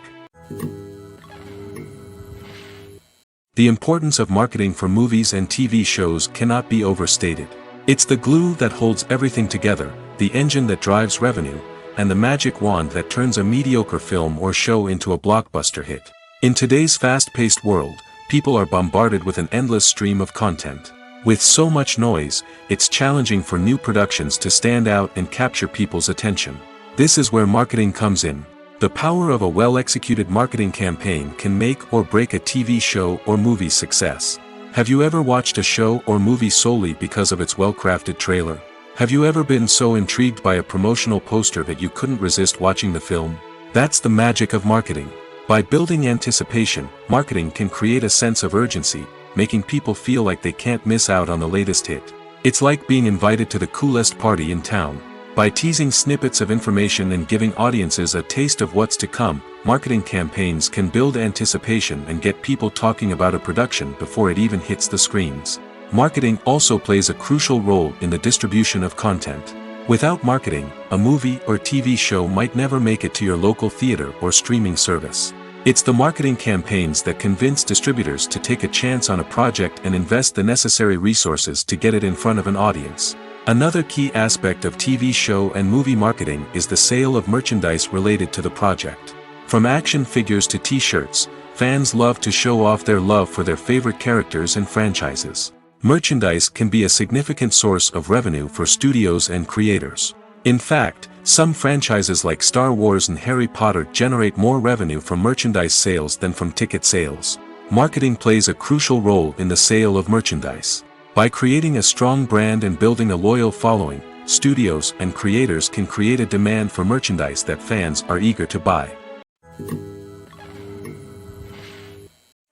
The importance of marketing for movies and TV shows cannot be overstated. It's the glue that holds everything together, the engine that drives revenue, and the magic wand that turns a mediocre film or show into a blockbuster hit. In today's fast-paced world, people are bombarded with an endless stream of content. With so much noise, it's challenging for new productions to stand out and capture people's attention. This is where marketing comes in. The power of a well-executed marketing campaign can make or break a TV show or movie's success. Have you ever watched a show or movie solely because of its well-crafted trailer? Have you ever been so intrigued by a promotional poster that you couldn't resist watching the film? That's the magic of marketing. By building anticipation, marketing can create a sense of urgency, making people feel like they can't miss out on the latest hit. It's like being invited to the coolest party in town. By teasing snippets of information and giving audiences a taste of what's to come, marketing campaigns can build anticipation and get people talking about a production before it even hits the screens. Marketing also plays a crucial role in the distribution of content. Without marketing, a movie or TV show might never make it to your local theater or streaming service. It's the marketing campaigns that convince distributors to take a chance on a project and invest the necessary resources to get it in front of an audience. Another key aspect of TV show and movie marketing is the sale of merchandise related to the project. From action figures to t-shirts, fans love to show off their love for their favorite characters and franchises. Merchandise can be a significant source of revenue for studios and creators. In fact, some franchises like Star Wars and Harry Potter generate more revenue from merchandise sales than from ticket sales. Marketing plays a crucial role in the sale of merchandise. By creating a strong brand and building a loyal following, studios and creators can create a demand for merchandise that fans are eager to buy.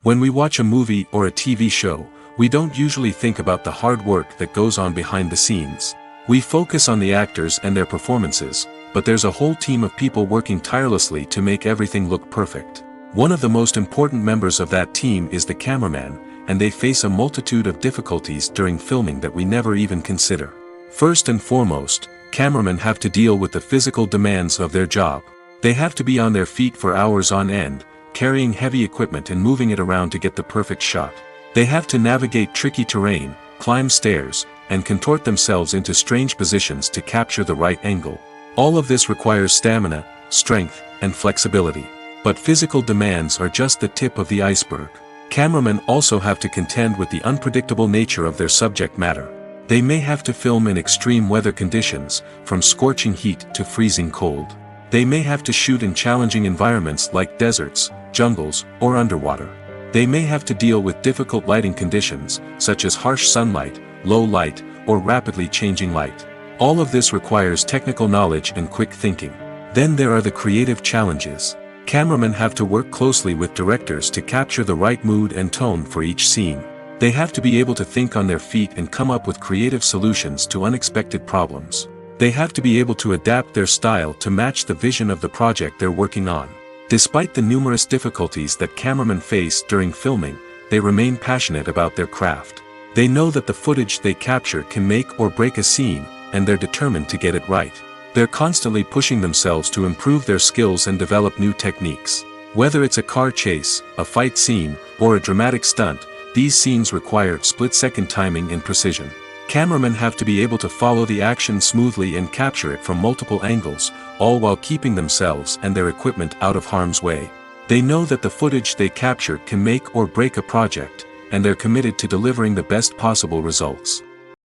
When we watch a movie or a TV show, we don't usually think about the hard work that goes on behind the scenes. We focus on the actors and their performances, but there's a whole team of people working tirelessly to make everything look perfect. One of the most important members of that team is the cameraman, and they face a multitude of difficulties during filming that we never even consider. First and foremost, cameramen have to deal with the physical demands of their job. They have to be on their feet for hours on end, carrying heavy equipment and moving it around to get the perfect shot. They have to navigate tricky terrain, climb stairs, and contort themselves into strange positions to capture the right angle. All of this requires stamina, strength, and flexibility. But physical demands are just the tip of the iceberg. Cameramen also have to contend with the unpredictable nature of their subject matter. They may have to film in extreme weather conditions, from scorching heat to freezing cold. They may have to shoot in challenging environments like deserts, jungles, or underwater. They may have to deal with difficult lighting conditions, such as harsh sunlight, low light, or rapidly changing light. All of this requires technical knowledge and quick thinking. Then there are the creative challenges. Cameramen have to work closely with directors to capture the right mood and tone for each scene. They have to be able to think on their feet and come up with creative solutions to unexpected problems. They have to be able to adapt their style to match the vision of the project they're working on. Despite the numerous difficulties that cameramen face during filming, they remain passionate about their craft. They know that the footage they capture can make or break a scene, and they're determined to get it right. They're constantly pushing themselves to improve their skills and develop new techniques. Whether it's a car chase, a fight scene, or a dramatic stunt, these scenes require split-second timing and precision. Cameramen have to be able to follow the action smoothly and capture it from multiple angles, all while keeping themselves and their equipment out of harm's way. They know that the footage they capture can make or break a project, and they're committed to delivering the best possible results.